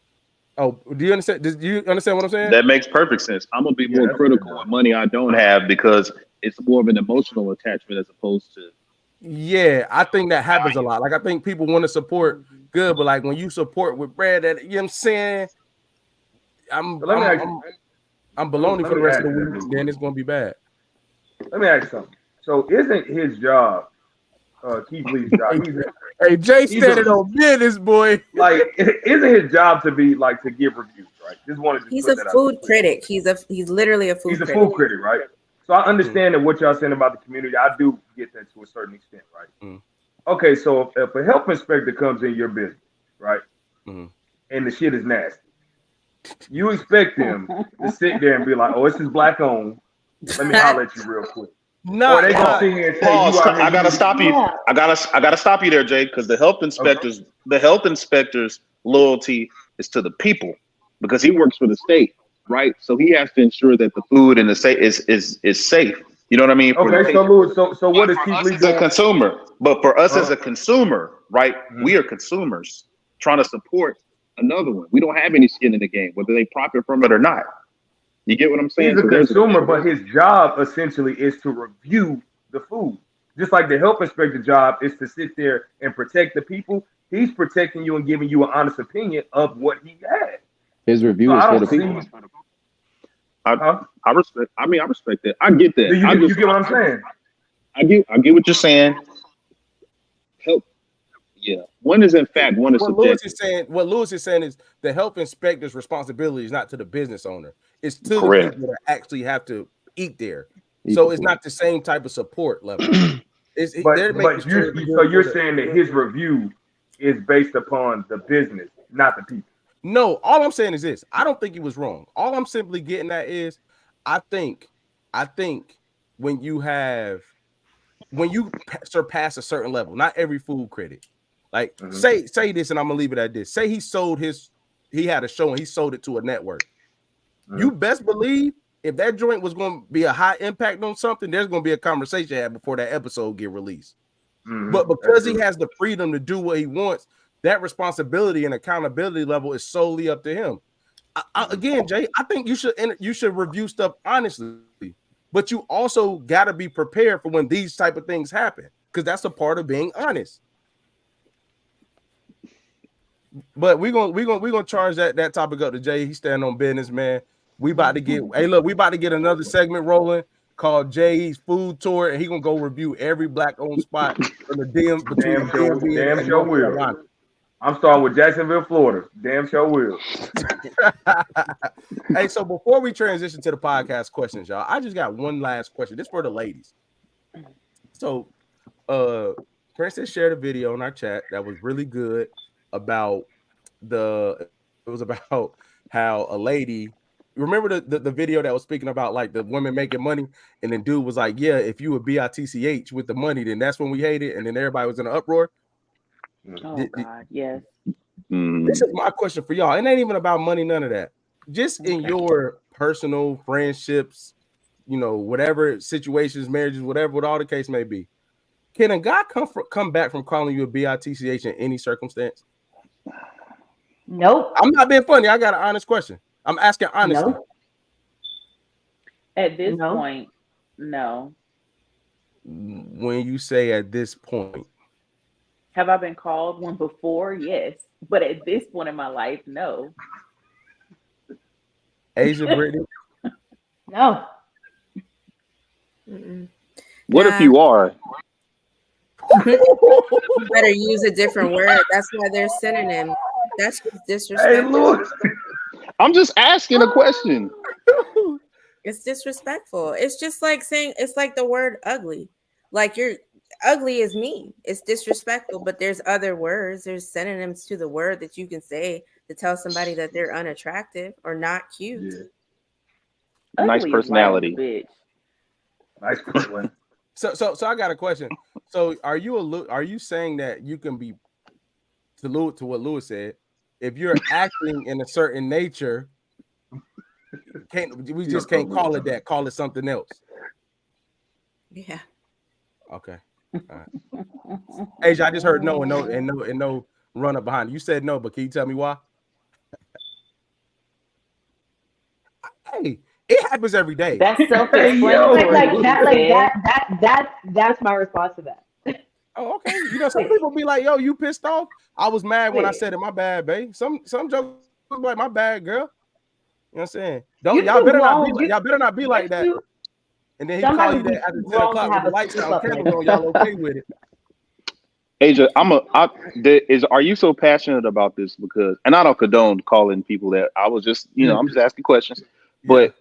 Oh, do you understand? Do you understand what I'm saying? That makes perfect sense. I'm gonna be more critical with money I don't have because it's more of an emotional attachment as opposed to. Yeah, I think that happens a lot. Like, I think people want to support good, but like when you support with bread, that, you know what I'm saying? I'm baloney for the rest of the week, then it's gonna be bad. Let me ask you something. So isn't his job, Keith Lee's job? Hey, Jay standing on business, boy. Like, isn't his job to be like to give reviews, right? He's a food critic. He's literally a food critic. He's a food critic, right? So I understand that what y'all saying about the community. I do get that to a certain extent, right? Okay, so if a health inspector comes in your business, right, and the shit is nasty, you expect them to sit there and be like, "Oh, this is black owned. Let me holler at you real quick." No, or they gonna sit here and say, I gotta stop you. I gotta stop you there, Jay, because the health inspector's loyalty is to the people, because he works for the state, right? So he has to ensure that the food and the safe is safe. You know what I mean? Okay, so Louis, so what is Keith Lee doing? As a consumer, but for us as a consumer, right? We are consumers trying to support another one. We don't have any skin in the game, whether they profit from it or not. You get what I'm saying? He's a consumer, but his job essentially is to review the food. Just like the health inspector job is to sit there and protect the people. He's protecting you and giving you an honest opinion of what he had. His review is for the people. I respect that. I get that. You get what I'm saying? I get what you're saying. Help. Yeah. One is subjective. What Lewis is saying is the health inspector's responsibility is not to the business owner. It's to Correct. the people that actually have to eat there. So it's not the same type of support level. So you're saying that his review is based upon the business, not the people. No, all I'm saying is this. I don't think he was wrong. All I'm simply getting at is I think when you surpass a certain level, not every food critic, like say this, and I'm gonna leave it at this. Say he had a show and he sold it to a network. You best believe if that joint was going to be a high impact on something, there's going to be a conversation had before that episode get released. But because he has the freedom to do what he wants, that responsibility and accountability level is solely up to him. Again, Jay, I think you should review stuff honestly, but you also got to be prepared for when these type of things happen, because that's a part of being honest. But we're gonna charge that topic up to Jay. He's standing on business, man. We about to get another segment rolling called Jay's Food Tour, and he gonna go review every black-owned spot from the damn show will. I'm starting with Jacksonville, Florida. Damn show will. Hey, so before we transition to the podcast questions, y'all, I just got one last question. This for the ladies. So, Princess shared a video in our chat that was really good about how a lady. Remember the video that was speaking about like the women making money, and then dude was like, yeah, if you would bitch with the money, then that's when we hate it, and then everybody was in an uproar. God, yes. This is my question for y'all. It ain't even about money, none of that. Just in your personal friendships, whatever situations, marriages, whatever all the case may be, can a guy come back from calling you a bitch in any circumstance? Nope. I'm not being funny. I got an honest question. I'm asking honestly. Nope. At this point, no. When you say at this point, have I been called one before? Yes, but at this point in my life, no. Asia Brittany? No. What if you are? You better use a different word. That's why they're synonyms. That's just disrespectful. Hey, look. I'm just asking a question. It's disrespectful. It's just like saying, it's like the word ugly. Like you're ugly is mean. It's disrespectful, but there's other words. There's synonyms to the word that you can say to tell somebody that they're unattractive or not cute. Yeah. Nice personality. Bitch. Nice personality. So I got a question. So are you saying that you can be to what Lewis said, if you're acting in a certain nature, We just can't call it that. Call it something else. Yeah. Okay. All right. Asia, I just heard no and no run up behind you. You said no, but can you tell me why? Hey, it happens every day. That's self-explanatory. That's my response to that. Oh, okay. You know, some people be like, "Yo, you pissed off? I was mad when I said it. My bad, babe." Some jokes like, "My bad, girl." You know what I'm saying? Y'all better not be like that. And then he call you that after 10 o'clock with the lights down, camera on. Y'all okay with it? Asia, are you so passionate about this? Because, and I don't condone calling people that. I was just, I'm just asking questions. But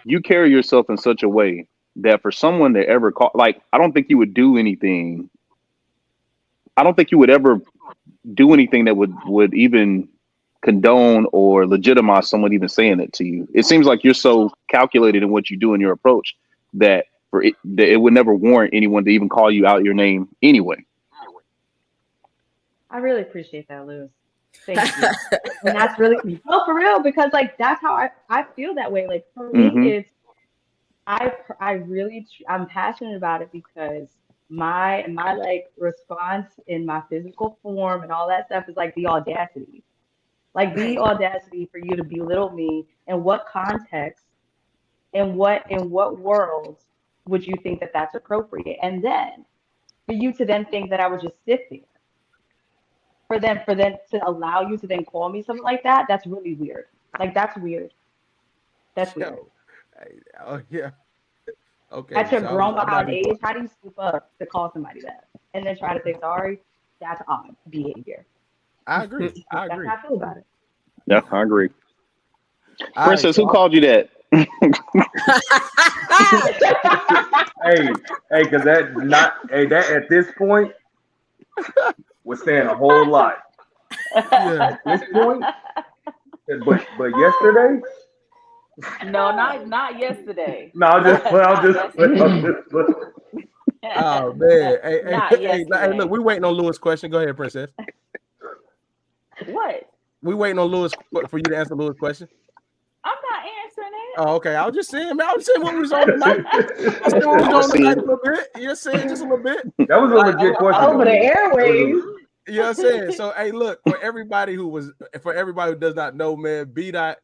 you carry yourself in such a way that for someone to ever call, like, I don't think you would do anything. I don't think you would ever do anything that would even condone or legitimize someone even saying it to you. It seems like you're so calculated in what you do in your approach that it would never warrant anyone to even call you out your name anyway. I really appreciate that, Lewis. Thank you. And that's really for real, because like that's how I feel that way. Like for me, it's I'm passionate about it because my like response in my physical form and all that stuff is like the audacity. Like the audacity for you to belittle me. In what context, in what world would you think that that's appropriate? And then for you to then think that I would just sit there. For them to allow you to then call me something like that, that's really weird. Like that's weird. That's weird. Oh yeah. Okay. At your grown behind age, how do you swoop up to call somebody that and then try to say sorry? That's odd behavior. I agree. That's how I feel about it. Yeah, I agree. Princess, who called you that? hey, because that at this point we're saying a whole lot. Yeah. At this point, but yesterday. No, not yesterday. No, I'm just. Oh man! Hey, look, we waiting on Lewis' question. Go ahead, Princess. What? We waiting on Lewis for you to answer Lewis' question. I'm not answering it. Oh, okay. I was just saying, man. I was saying what was on tonight. I said what was on tonight a little bit. You're saying just a little bit. That was a legit question. Over the airwaves. You know what I'm saying? So, hey, look, for everybody who does not know, man, B-Dot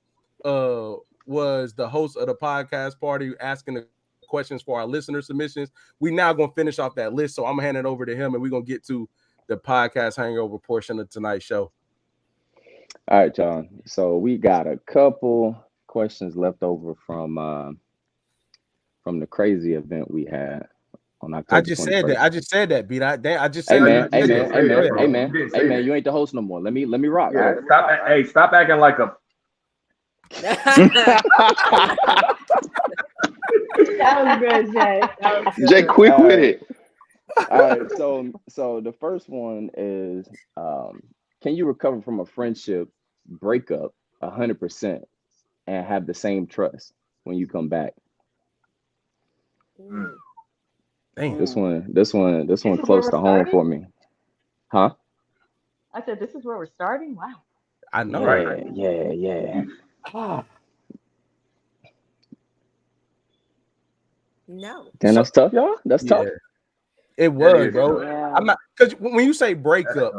was the host of the podcast party, asking the questions for our listener submissions. We now going to finish off that list, so I'm going to hand it over to him, and we're going to get to the podcast hangover portion of tonight's show. All right, John. So we got a couple questions left over from the crazy event we had on October. I just said that, B-Dot. I just said Hey man, you ain't the host no more. Let me rock. Yeah, right? Stop acting like a. That was good, Jay. Jay, quick with it. All right, so the first one is, can you recover from a friendship breakup 100% and have the same trust when you come back? Damn. This one close to home for me. Huh? I said, this is where we're starting? Wow. I know, right? Yeah. No. Damn, that's tough, y'all. That's tough. It was, bro. Yeah. I'm not, because when you say breakup,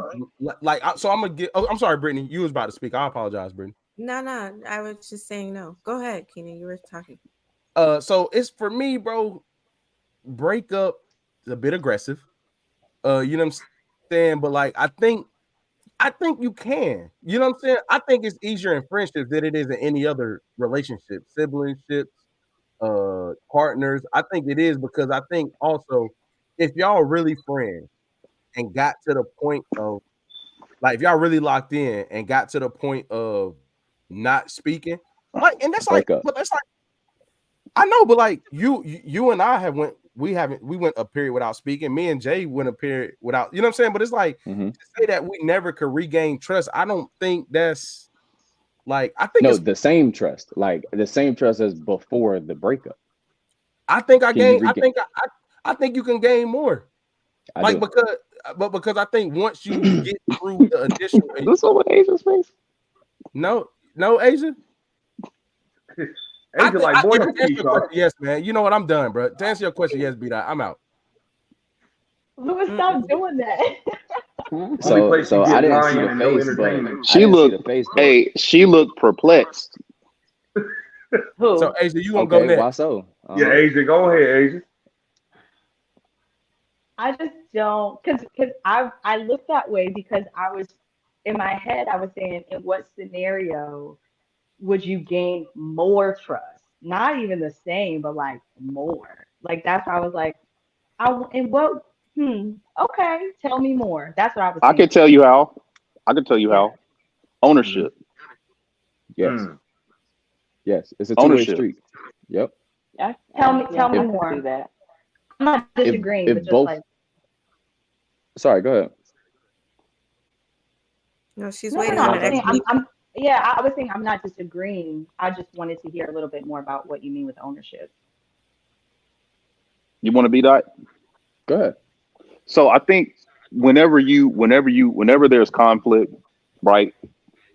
like, so I'm gonna get. Oh, I'm sorry, Brittany. You was about to speak. I apologize, Brittany. No. I was just saying no. Go ahead, Keenan. You were talking. So it's for me, bro. Breakup is a bit aggressive. You know what I'm saying? But like, I think you can. You know what I'm saying? I think it's easier in friendships than it is in any other relationship, siblingships, partners. I think it is because I think also if y'all really friends and got to the point of like if y'all really locked in and got to the point of not speaking, like, and that's like, but that's like, I know, but like you and I we went a period without speaking. Me and Jay went a period without, you know what I'm saying? But it's like to say that we never could regain trust. I don't think that's like, I think it's the same trust, like the same trust as before the breakup. I think I think you can gain more. Because I think once you get through the initial, this one with Asia's face. No, Asia. Asia like, boy, to don't answer keep your talking. question, yes, man. You know what? I'm done, bro. To answer your question, yes, B-Dot, I'm out. Louis, stop doing that. Only So place so you I get didn't see lying the and no face, but entertainment. I She didn't see the looked, face, but hey, she looked perplexed. Who? So, Asia, you gonna go okay, next? why so? Yeah, Asia, go ahead, Asia. I just don't, because I looked that way because I was in my head. I was saying, in what scenario would you gain more trust? Not even the same, but like more. Like that's why I was like, and what? Okay, tell me more. That's what I was I can thinking. tell you how. I can tell you Yeah. how. Ownership. Yes, Mm. yes, it's a two-way Ownership. street. Yep. Tell me Yeah, I can more. see that. I'm not If disagreeing, but if just both, like, sorry, go ahead. No, she's no, no, waiting no. on I'm an saying, explanation. yeah, I was saying I'm not disagreeing. I just wanted to hear a little bit more about what you mean with ownership. You want to be that? Go ahead. So I think whenever there's conflict, right,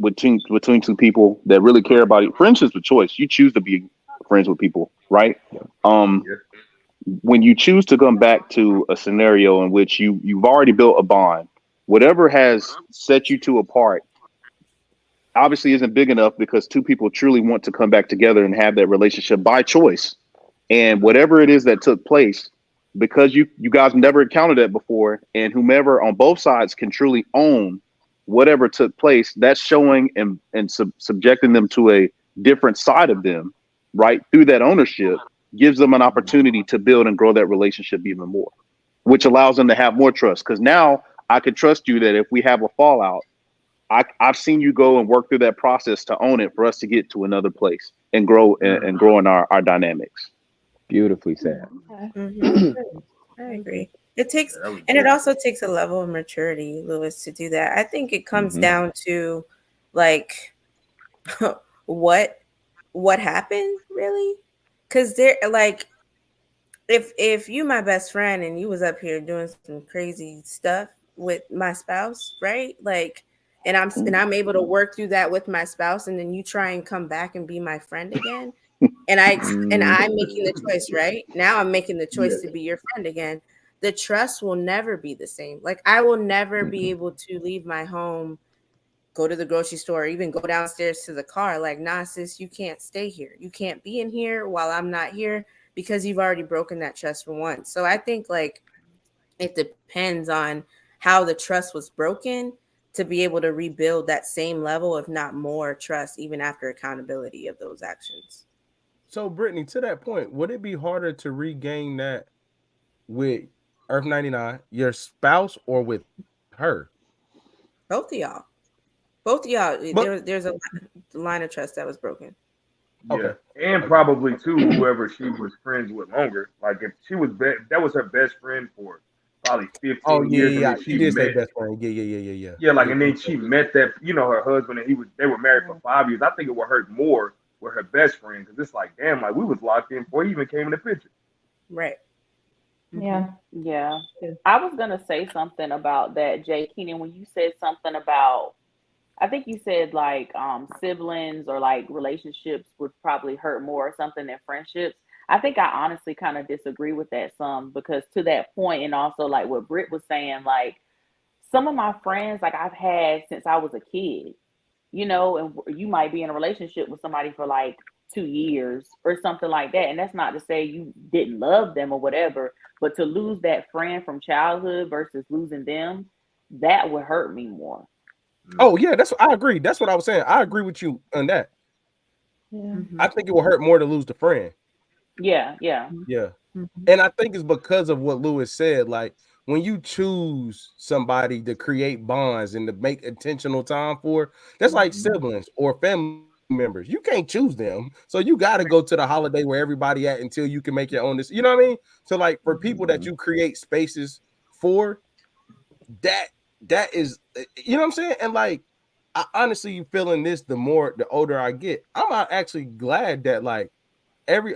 between two people that really care about it, friendships a choice. You choose to be friends with people, right? Um, Yeah. when you choose to come back to a scenario in which you've already built a bond, whatever has set you two apart obviously isn't big enough because two people truly want to come back together and have that relationship by choice. And whatever it is that took place, because you guys never encountered that before, and whomever on both sides can truly own whatever took place, that's showing and subjecting them to a different side of them, right? Through that ownership, gives them an opportunity to build and grow that relationship even more, which allows them to have more trust. Because now I can trust you that if we have a fallout, I've seen you go and work through that process to own it for us to get to another place and grow and grow in our dynamics. Beautifully said. Okay. Mhm. I agree. It takes, Yeah, that was and it good. also takes a level of maturity, Lewis, to do that. I think it comes Mhm. down to like what what happened really, because they're like, if you my best friend and you was up here doing some crazy stuff with my spouse, right? Like, and I'm able to work through that with my spouse, and then you try and come back and be my friend again, and Mhm. I'm making the choice, right? Now I'm making the Yeah. choice to be your friend again. The trust will never be the same. Like, I will never be Mhm. able to leave my home, go to the grocery store, or even go downstairs to the car. Like, nah, sis, you can't stay here. You can't be in here while I'm not here because you've already broken that trust for once. So I think like it depends on how the trust was broken to be able to rebuild that same level, if not more, trust, even after accountability of those actions. So, Brittany, to that point, would it be harder to regain that with Earth 99, your spouse, or with her? Both of y'all. Both of y'all. But There's a line of trust that was broken. Yeah, okay, and okay. probably too, whoever she was friends with longer. Like if she was that was her best friend for probably Oh 15 yeah, years, and yeah, then yeah. she She did say met, best friend. Yeah, yeah, yeah, yeah, yeah. yeah, like, Yeah, and then she met that, her husband, and they were married for 5 years. I think it would hurt more with her best friend because it's like, damn, like we was locked in before he even came in the picture. Right. Yeah. Yeah. Good. I was gonna say something about that, Jay Keenan, when you said something about, I think you said like siblings or like relationships would probably hurt more or something than friendships. I think I honestly kind of disagree with that some, because to that point, and also like what Britt was saying, like some of my friends like I've had since I was a kid, and you might be in a relationship with somebody for like 2 years or something like that. And that's not to say you didn't love them or whatever, but to lose that friend from childhood versus losing them, that would hurt me more. Oh yeah, I agree. That's what I was saying. I agree with you on that. Yeah. I think it will hurt more to lose the friend. Yeah, yeah. Yeah. And I think it's because of what Lewis said. Like when you choose somebody to create bonds and to make intentional time for, that's like siblings or family members. You can't choose them. So you got to go to the holiday where everybody at until you can make your own. You know what I mean? So like for people that you create spaces for, that is, you know what I'm saying? And like I honestly feeling this the older I get. I'm actually glad that like every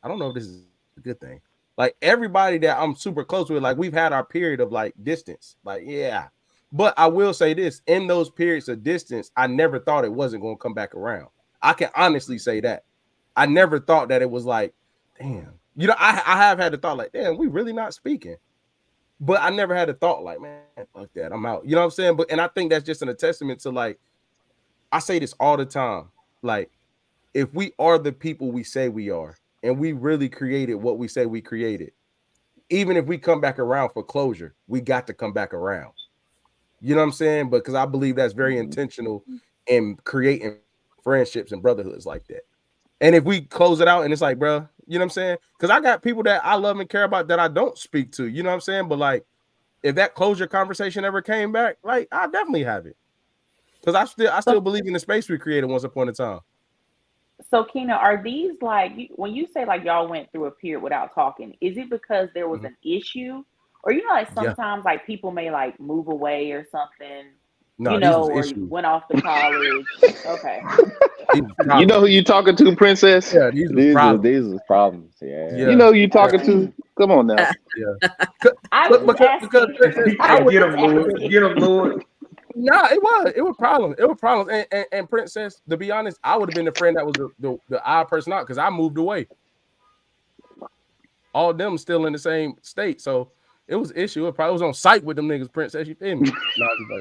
I don't know if this is a good thing. Like everybody that I'm super close with, like we've had our period of like distance. Like, yeah. But I will say this, in those periods of distance, I never thought it wasn't going to come back around. I can honestly say that. I never thought that it was like, damn. You know, I have had the thought like, damn, we really not speaking. But I never had a thought like, man, fuck that, I'm out. You know what I'm saying? But and I think that's just a testament to like, I say this all the time. Like, if we are the people we say we are, and we really created what we say we created, even if we come back around for closure, we got to come back around. You know what I'm saying? Because I believe that's very intentional in creating friendships and brotherhoods like that. And if we close it out and it's like, bro, you know what I'm saying? Because I got people that I love and care about that I don't speak to, you know what I'm saying? But like, if that closure conversation ever came back, like, I definitely have it. Because I still believe in the space we created once upon a time. So, Keena, are these like, when you say like y'all went through a period without talking, is it because there was an issue? Or, you know, like sometimes like people may like move away or something, No, you know, or you went off to college. Okay. You know who you talking to, Princess? Yeah, these are problems. Yeah. You know who you talking to? Come on now. Yeah. I was asking. Get him, Lord. No, it was problems. It was problems. And Princess, to be honest, I would have been the friend that was the odd person out because I moved away. All of them still in the same state, so it was an issue. It probably was on site with them niggas. Princess, you feel me?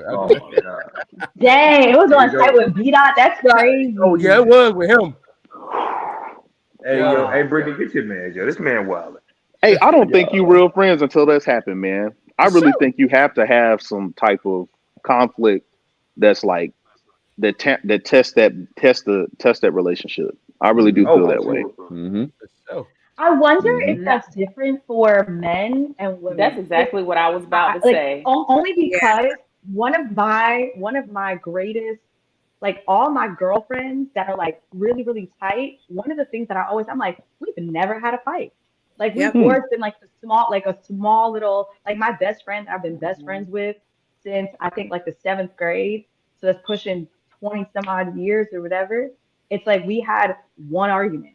Oh my God. Dang, it was on site with B-Dot. That's crazy. Oh yeah, it was with him. Hey, yo, hey, Brittany, get your man, yo. This man wild. Hey, I don't think you real friends until that's happened, man. I really think you have to have some type of conflict that's like that test that relationship. I really do feel that way. Mm-hmm. I wonder if that's different for men and women. That's exactly what I was about to say. Only because one of my greatest, like all my girlfriends that are like really, really tight, one of the things that I'm like, we've never had a fight. Like we've always been like a small little, like my best friend I've been best friends with since I think like the 7th grade. So that's pushing 20 some odd years or whatever. It's like we had one argument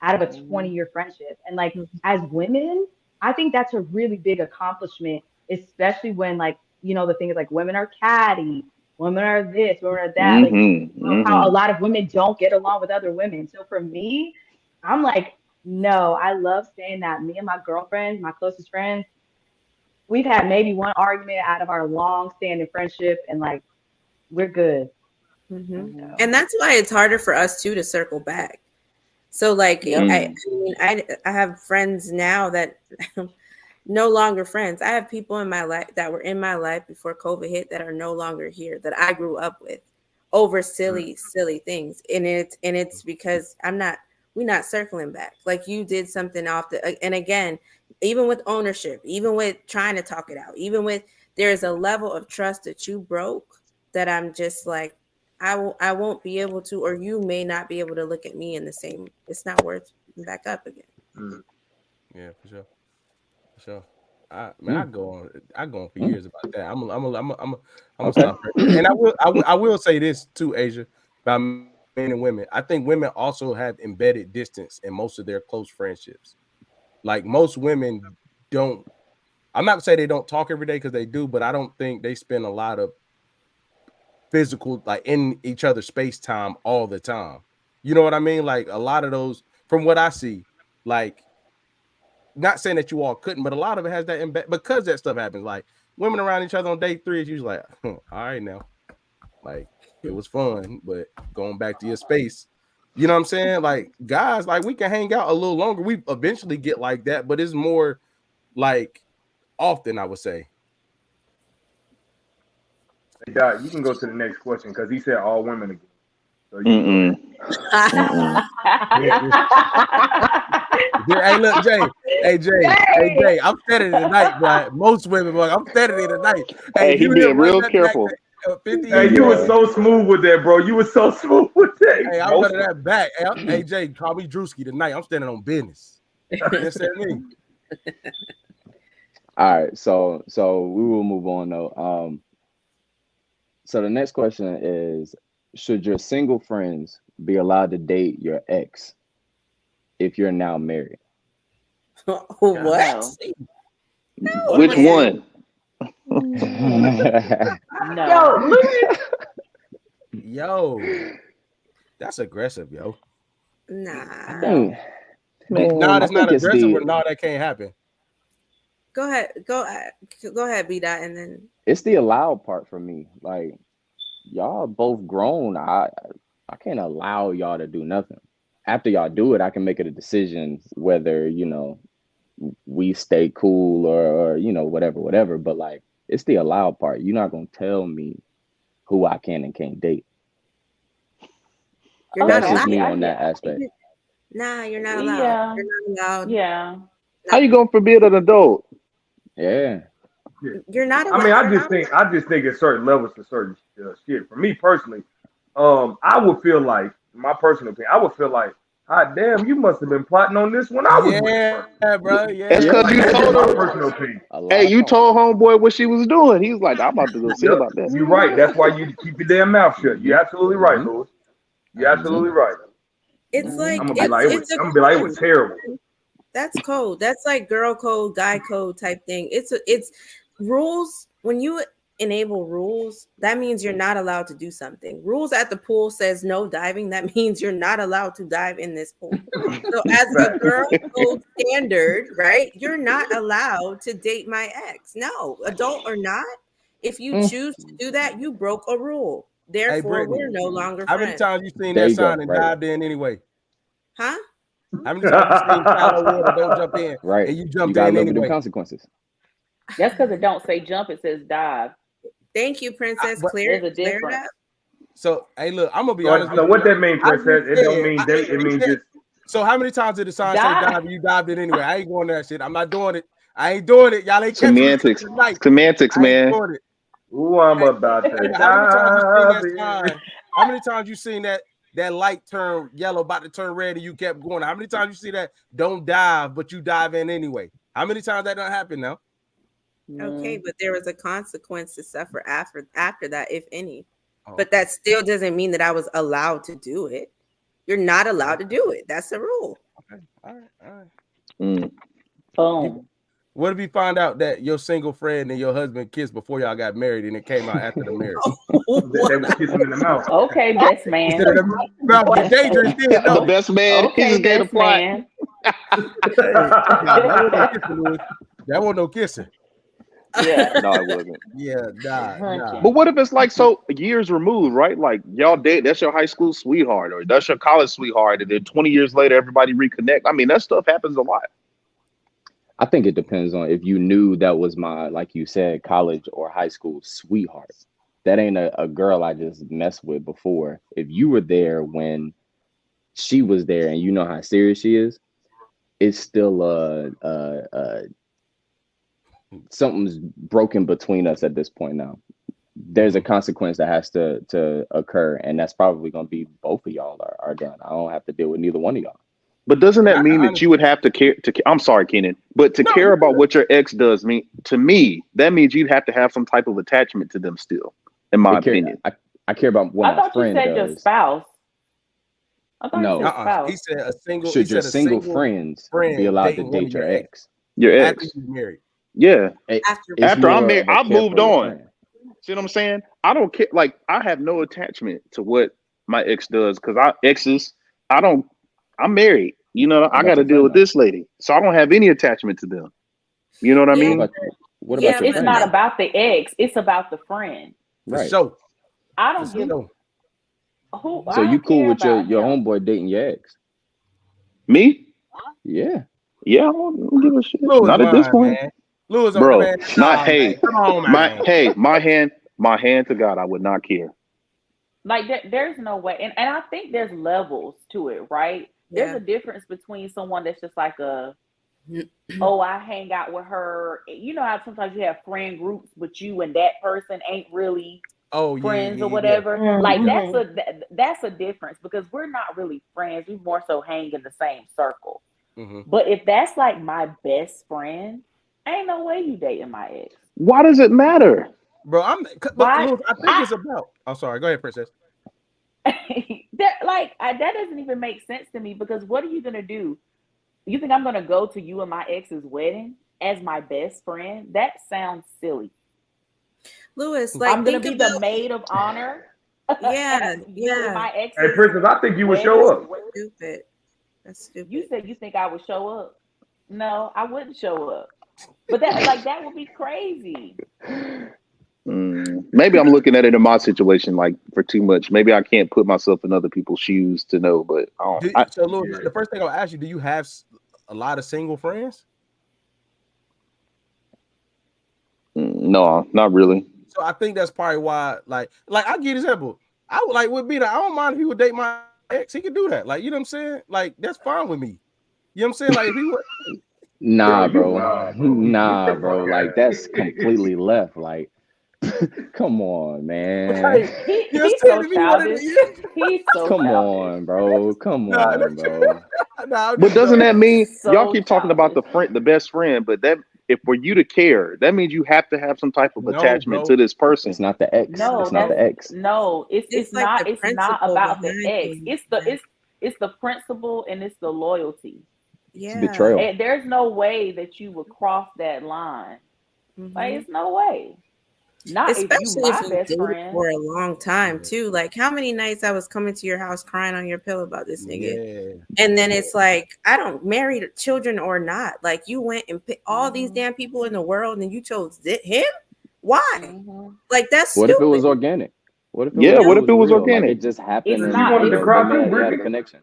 out of a 20-year friendship. And like as women, I think that's a really big accomplishment, especially when like, you know, the thing is like women are catty, women are this, women are that. How a lot of women don't get along with other women. So for me, I'm like, no, I love saying that me and my girlfriends, my closest friends, we've had maybe one argument out of our long-standing friendship, and like we're good. And that's why it's harder for us too to circle back. So like I have friends now that no longer friends. I have people in my life that were in my life before COVID hit that are no longer here, that I grew up with over silly things. And it's because we're not circling back. Like you did something off and again, even with ownership, even with trying to talk it out, even with there's a level of trust that you broke that I'm just like, I won't be able to, or you may not be able to look at me in the same. It's not worth back up again. Yeah, for sure. I go on for years about that. I'm gonna stop right. And I will say this too, Asia, about men and women. I think women also have embedded distance in most of their close friendships. Like most women don't. I'm not gonna say they don't talk every day because they do, but I don't think they spend a lot of physical, like in each other's space time all the time. You know what I mean? Like a lot of those, from what I see, like not saying that you all couldn't, but a lot of it has that because that stuff happens. Like women around each other on day 3 is usually like, all right now, like it was fun, but going back to your space. You know what I'm saying? Like guys, like we can hang out a little longer. We eventually get like that, but it's more like often, I would say. Hey, Doc, you can go to the next question because he said all women again. So Hey, look, Jay, I'm steady tonight, bro. Most women, bro, I'm steady tonight. Hey, he being real careful. Hey, you were so smooth with that, bro. You were so smooth with that. Hey, I'm running that back. Hey, Jay, call me Drewski tonight. I'm standing on business. That's me. All right, so we will move on though. So the next question is, should your single friends be allowed to date your ex if you're now married? What? No. Which one? No. Yo, that's aggressive, yo. Nah. Man, No, that's I not think it's aggressive, or the no, that can't happen. Go ahead, B Dot, and then it's the allowed part for me. Like y'all both grown. I can't allow y'all to do nothing. After y'all do it, I can make it a decision whether, we stay cool or whatever. But like it's the allowed part. You're not gonna tell me who I can and can't date. you're That's not just allowed. me on that aspect. Nah, you're not allowed. Yeah. You're not allowed. Yeah. How you gonna forbid an adult? Yeah. You're not allowed. I mean, I just think at certain levels to certain shit. For me personally, I would feel like, my personal opinion, I would feel like, hot damn, you must have been plotting on this when I was with her. Yeah, bro. Yeah. That's because you That's told my her. personal opinion. Hey, you told homeboy what she was doing. He was like, I'm about to go see Yep, about that. you're right. That's why you keep your damn mouth shut. You're absolutely right, Louis. You're absolutely right. It's like I'm gonna be like, it was terrible. That's code. That's like girl code, guy code type thing. It's rules. When you enable rules, that means you're not allowed to do something. Rules at the pool says no diving. That means you're not allowed to dive in this pool. So as a girl code standard, right? You're not allowed to date my ex. No, adult or not. If you choose to do that, you broke a rule. Therefore, Brittany, we're no longer How friends. many times you seen There that you go, sign and right. dived in anyway? Huh? How many times you seen shallow water, don't jump in, Right. and you You jumped gotta in live with the anyway? consequences. That's because it don't say jump, it says dive. Thank you, Princess. But Clear there's a it difference. up. So, hey, look, I'm gonna be honest with So you. what that mean, I Princess? It just don't said- mean I- date. It means just. So how many times did the sign say Dive. dive and you dived in anyway? I ain't going that shit. I'm not doing it. I ain't doing it. Y'all ain't catching me Semantics. tonight. Semantics, I ain't man. doing it. Ooh, I'm about to Hey, how many times you seen dive that in. sign? How many times you seen that light turn yellow, about to turn red, and you kept going? How many times you see that don't dive, but you dive in anyway? How many times that don't happen now? Okay, but there was a consequence to suffer after that, if any. Oh. But that still doesn't mean that I was allowed to do it. You're not allowed to do it. That's the rule. Okay. All right. Boom. What if you find out that your single friend and your husband kissed before y'all got married, and it came out after the marriage? They was kissing in the mouth. Okay, best man. That would be dangerous. Then, The no. best man. He Okay, just gave a best plot. man. That wasn't no kissing. Yeah. No, it wasn't. Yeah, nah. But what if it's like so years removed, right? Like y'all date, that's your high school sweetheart, or that's your college sweetheart, and then 20 years later, everybody reconnect. I mean, that stuff happens a lot. I think it depends on if you knew that was my, like you said, college or high school sweetheart. That ain't a girl I just messed with before. If you were there when she was there and you know how serious she is, it's still something's broken between us at this point now. There's a consequence that has to occur, and that's probably going to be both of y'all are done. I don't have to deal with neither one of y'all. But doesn't that mean that you would have to care? I'm sorry, Kenan, but to care about what your ex does, to me, that means you'd have to have some type of attachment to them still, in my opinion. I care about what my friend does. I thought you said your spouse. I thought No. you said spouse. He said a single. Should your single friends be allowed to date your ex? Your after ex. you married? Yeah. After I'm married, I moved on. Friend. See what I'm saying? I don't care. Like, I have no attachment to what my ex does because I'm married. You know, I got to deal with this lady. So I don't have any attachment to them. You know what I mean? What about your it's friend? not about the ex. It's about the friend. Right. So I don't give So you cool with your homeboy dating your ex? Me? Yeah. Yeah, I don't give a shit. Louis, Not at this point. Man. Louis, bro, man. not hey. Come on, man. my hand to God, I would not care. Like there's no way, and I think there's levels to it, right? Yeah. There's a difference between someone that's just like I hang out with her. You know how sometimes you have friend groups, but you and that person ain't really friends or whatever. Yeah. Like that's a difference because we're not really friends. We more so hang in the same circle. Mm-hmm. But if that's like my best friend, ain't no way you dating my ex. Why does it matter? Bro, I think it's about. I'm sorry. Go ahead, Princess. that doesn't even make sense to me because what are you gonna do? You think I'm gonna go to you and my ex's wedding as my best friend? That sounds silly. Louis, I'm gonna be the maid of honor. Yeah. My ex. Hey, Princess, I think you would show up. Stupid. That's stupid. You said you think I would show up. No, I wouldn't show up. But that would be crazy. Maybe I'm looking at it in my situation like for too much. Maybe I can't put myself in other people's shoes to know. But so, Louis, the first thing I'll ask you: do you have a lot of single friends? No, not really. So I think that's probably why. Like I give example. I would like with Beta. I don't mind if he would date my ex. He could do that. Like, you know what I'm saying? Like, that's fine with me. You know what I'm saying? Like, if he would. Nah, bro. Nah, bro. Like, that's completely left. Like, come on, man. He's so childish. He's so Come childish. on, bro. Come on, bro. But doesn't that mean So y'all keep talking about the best friend? But that if for you to care, that means you have to have some type of attachment to this person. It's not the ex. No, it's not the ex. No, it's like not. It's not about the ex. It's the principle and it's the loyalty. Yeah. It's betrayal. And there's no way that you would cross that line. Like, it's no way. Not especially if you best dated friend for a long time too. Like, how many nights I was coming to your house crying on your pillow about this nigga, and then it's like, I don't marry children or not. Like, you went and picked all these damn people in the world, and you chose him. Why? Like, that's what stupid. if it was organic? What if it what if it was real? organic? Like, it just happened. You wanted to cry too, had a Ricky. connection.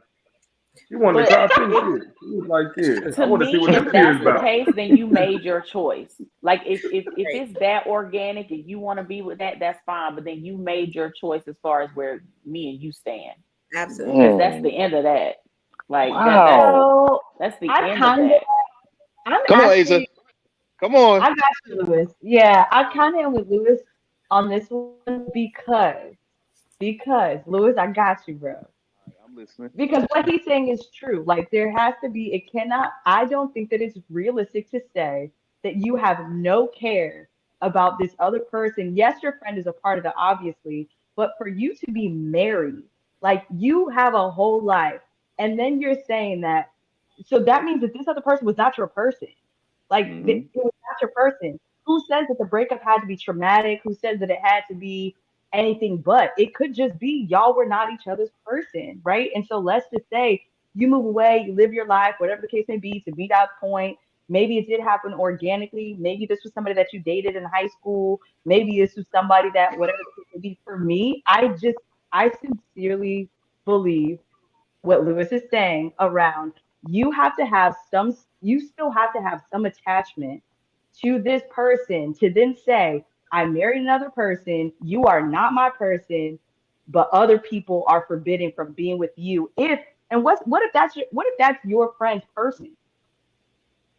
You wanted to cry too. He was like, yeah. I want to see what if the that's is the about. case, then you made your choice. Like, if it's that organic and you want to be with that, that's fine. But then you made your choice as far as where me and you stand. Absolutely. Because that's the end of that. Like, Wow. that's the I end of kind that. Come on, Asa. Come on. I got you, Lewis. Yeah, I kind of am with Lewis on this one because Lewis, I got you, bro. I'm listening. Because what he's saying is true. Like, there has to be, it cannot, I don't think that it's realistic to say that you have no care about this other person. Yes, your friend is a part of it, obviously, but for you to be married, like, you have a whole life, and then you're saying that, so that means that this other person was not your person. Like, it was not your person. Who says that the breakup had to be traumatic? Who says that it had to be anything but? It could just be y'all were not each other's person, right? And so let's just say you move away, you live your life, whatever the case may be, to be that point. Maybe it did happen organically. Maybe this was somebody that you dated in high school. Maybe this was somebody that, whatever the case may be. For me, I sincerely believe what Lewis is saying around you still have to have some attachment to this person to then say, I married another person, you are not my person, but other people are forbidden from being with you. What if that's your friend's person?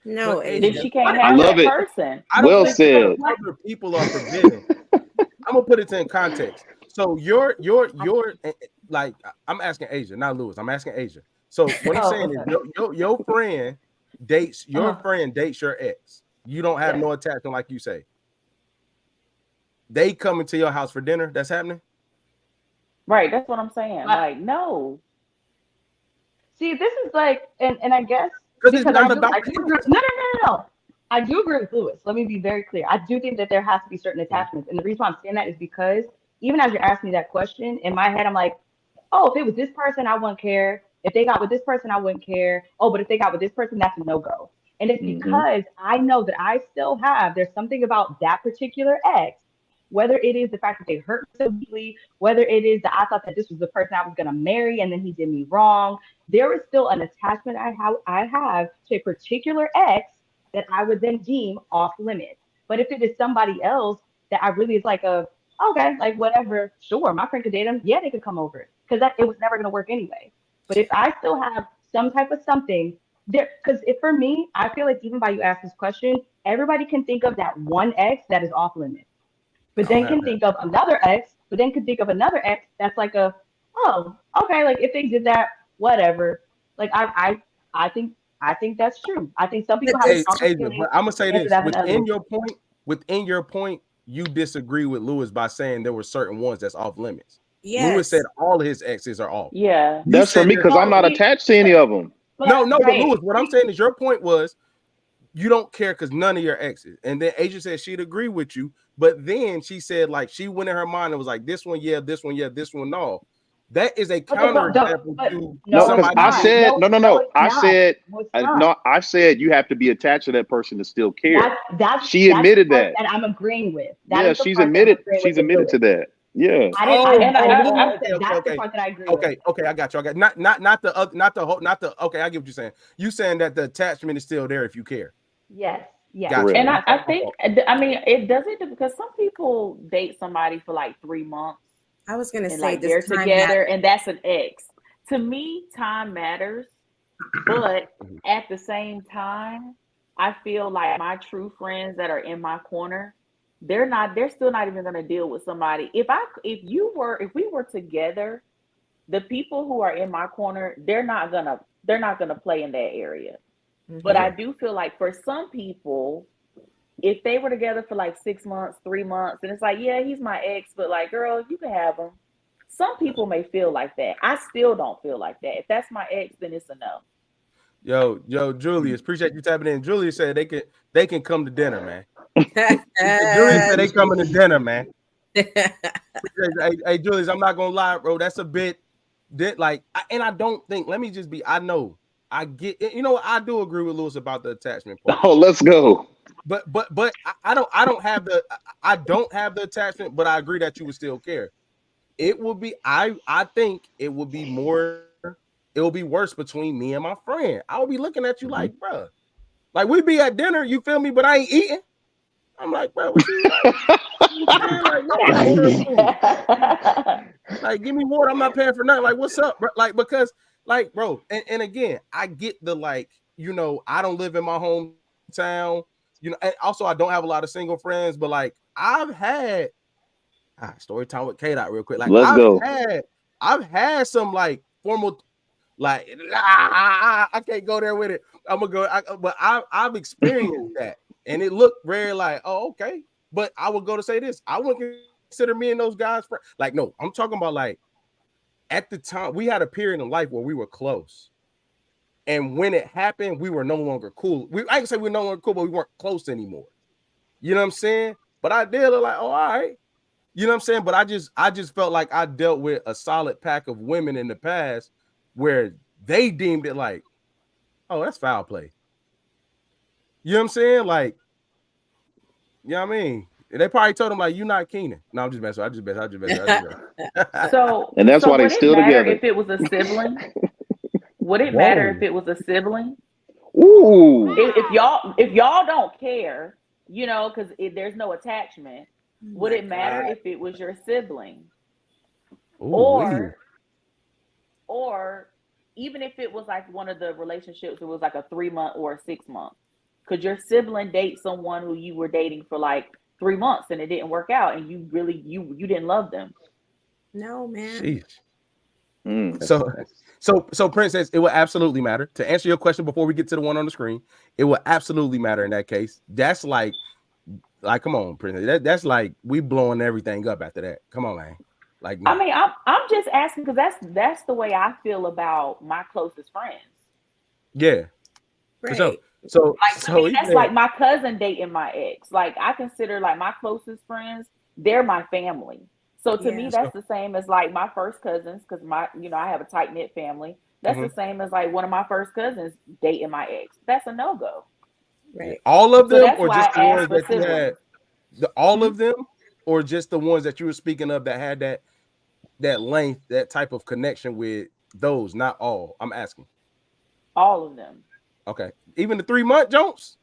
No, then she can't I have love that it. person. Well said. Other people are forbidden. I'm gonna put it in context. So you're like, I'm asking Asia, not Lewis. I'm asking Asia. So what he's saying is your friend dates your ex. You don't have no attachment, like you say. They coming to your house for dinner. That's happening. Right. That's what I'm saying. Like, no. See, this is like, and I guess because it's not about no. I do agree with Lewis. Let me be very clear. I do think that there has to be certain attachments. And the reason why I'm saying that is because even as you're asking me that question, in my head, I'm like, oh, if it was this person, I wouldn't care. If they got with this person, I wouldn't care. Oh, but if they got with this person, that's a no-go. And it's because I know that there's something about that particular ex, whether it is the fact that they hurt me so deeply, whether it is that I thought that this was the person I was going to marry and then he did me wrong. There is still an attachment I have to a particular ex that I would then deem off limits. But if it is somebody else that I really is like okay, like whatever, sure, my friend could date him. Yeah, they could come over because it was never going to work anyway. But if I still have some type of something there, because if for me, I feel like even by you ask this question, everybody can think of that one ex that is off limits, but then can think of another ex, that's like oh, okay, like if they did that, whatever. Like I think that's true. I think some people have. But I'm gonna say this within your point, you disagree with Lewis by saying there were certain ones that's off limits. Yes. Lewis said all of his exes are off. Yeah, that's for me because I'm not attached to any of them. No, but Lewis, what I'm saying is your point was you don't care because none of your exes. And then Asia said she'd agree with you, but then she said like she went in her mind and was like this one, yeah, this one, yeah, this one, no. That is a But counterexample but to No, because somebody. I said no. it's I not. said No, it's not. no. I said you have to be attached to that person to still care. That's She admitted the part that. that I'm agreeing with. That Yeah, is the she's part that I'm admitted. agreeing She's with admitted to Lewis. that. Yeah. And I literally okay, said that's the okay. part that I agree with. Okay, I got you. I got not the. Okay, I get what you're saying. You saying that the attachment is still there if you care. Yes. Gotcha. Correct. And My I fault. think, I mean, it doesn't, because some people date somebody for like 3 months I was gonna and say like this they're time together, and that's an ex. To me, time matters, but at the same time, I feel like my true friends that are in my corner, they're still not even gonna deal with somebody. If we were together, the people who are in my corner, they're not gonna play in that area. But I do feel like for some people, if they were together for like 6 months, 3 months, and it's like, yeah, he's my ex, but like, girl, you can have him. Some people may feel like that. I still don't feel like that. If that's my ex, then it's a no. Yo, Julius, appreciate you tapping in. Julius said they can come to dinner, man. Julius said they coming to dinner, man. Hey, Julius, I'm not gonna lie, bro. That's a bit like, and I don't think. Let me just be. I know. I get. You know, I do agree with Lewis about the attachment part. Oh, let's go. But I don't have the attachment, but I agree that you would still care. It will be. I think it would be more. It will be worse between me and my friend. I will be looking at you like, bro, like we be at dinner. You feel me? But I ain't eating. I'm like, bro, what you like, like, give me water. I'm not paying for nothing. Like, what's up, bro? Like, because, like, bro, and again, I get the, like, you know, I don't live in my hometown, you know, and also I don't have a lot of single friends, but like, I've had story time with K-Dot real quick. Like, Let's go. I've had some like formal, like, I can't go there with it. I'm gonna go, but I've experienced that. And it looked very like, oh, okay. But I would go to say this. I wouldn't consider me and those guys friends. Like, no, I'm talking about like at the time we had a period in life where we were close. And when it happened, we were no longer cool. I can say we're no longer cool, but we weren't close anymore. You know what I'm saying? But I did look like, oh, all right. You know what I'm saying? But I just felt like I dealt with a solid pack of women in the past where they deemed it like, oh, that's foul play. You know what I'm saying? Like, you know what I mean? They probably told him, like, you're not Keenan. No, I'm just messing. I just messing. So, And that's why they still together. If it was a sibling, would it matter if it was a sibling? Ooh. If y'all don't care, you know, because there's no attachment, would it matter if it was your sibling? Or even if it was like one of the relationships, it was like a 3 month or a 6 month. Could your sibling date someone who you were dating for like 3 months and it didn't work out and you really you didn't love them? No, man. So Princess, it will absolutely matter. To answer your question before we get to the one on the screen, it will absolutely matter in that case. That's like come on, Princess. That's like we blowing everything up after that. Come on, man. Like, no. I mean, I'm just asking because that's the way I feel about my closest friends. Yeah. Right. So that's like my cousin dating my ex. Like, I consider like my closest friends, they're my family. So to me, that's the same as like my first cousins, because I have a tight knit family. That's the same as like one of my first cousins dating my ex. That's a no go. Right. All of them, that's or why just the I ones asked for that you had? All of them, or just the ones that you were speaking of that had that length, that type of connection with those? Not all. I'm asking. All of them. Okay. Even the 3 month Jones?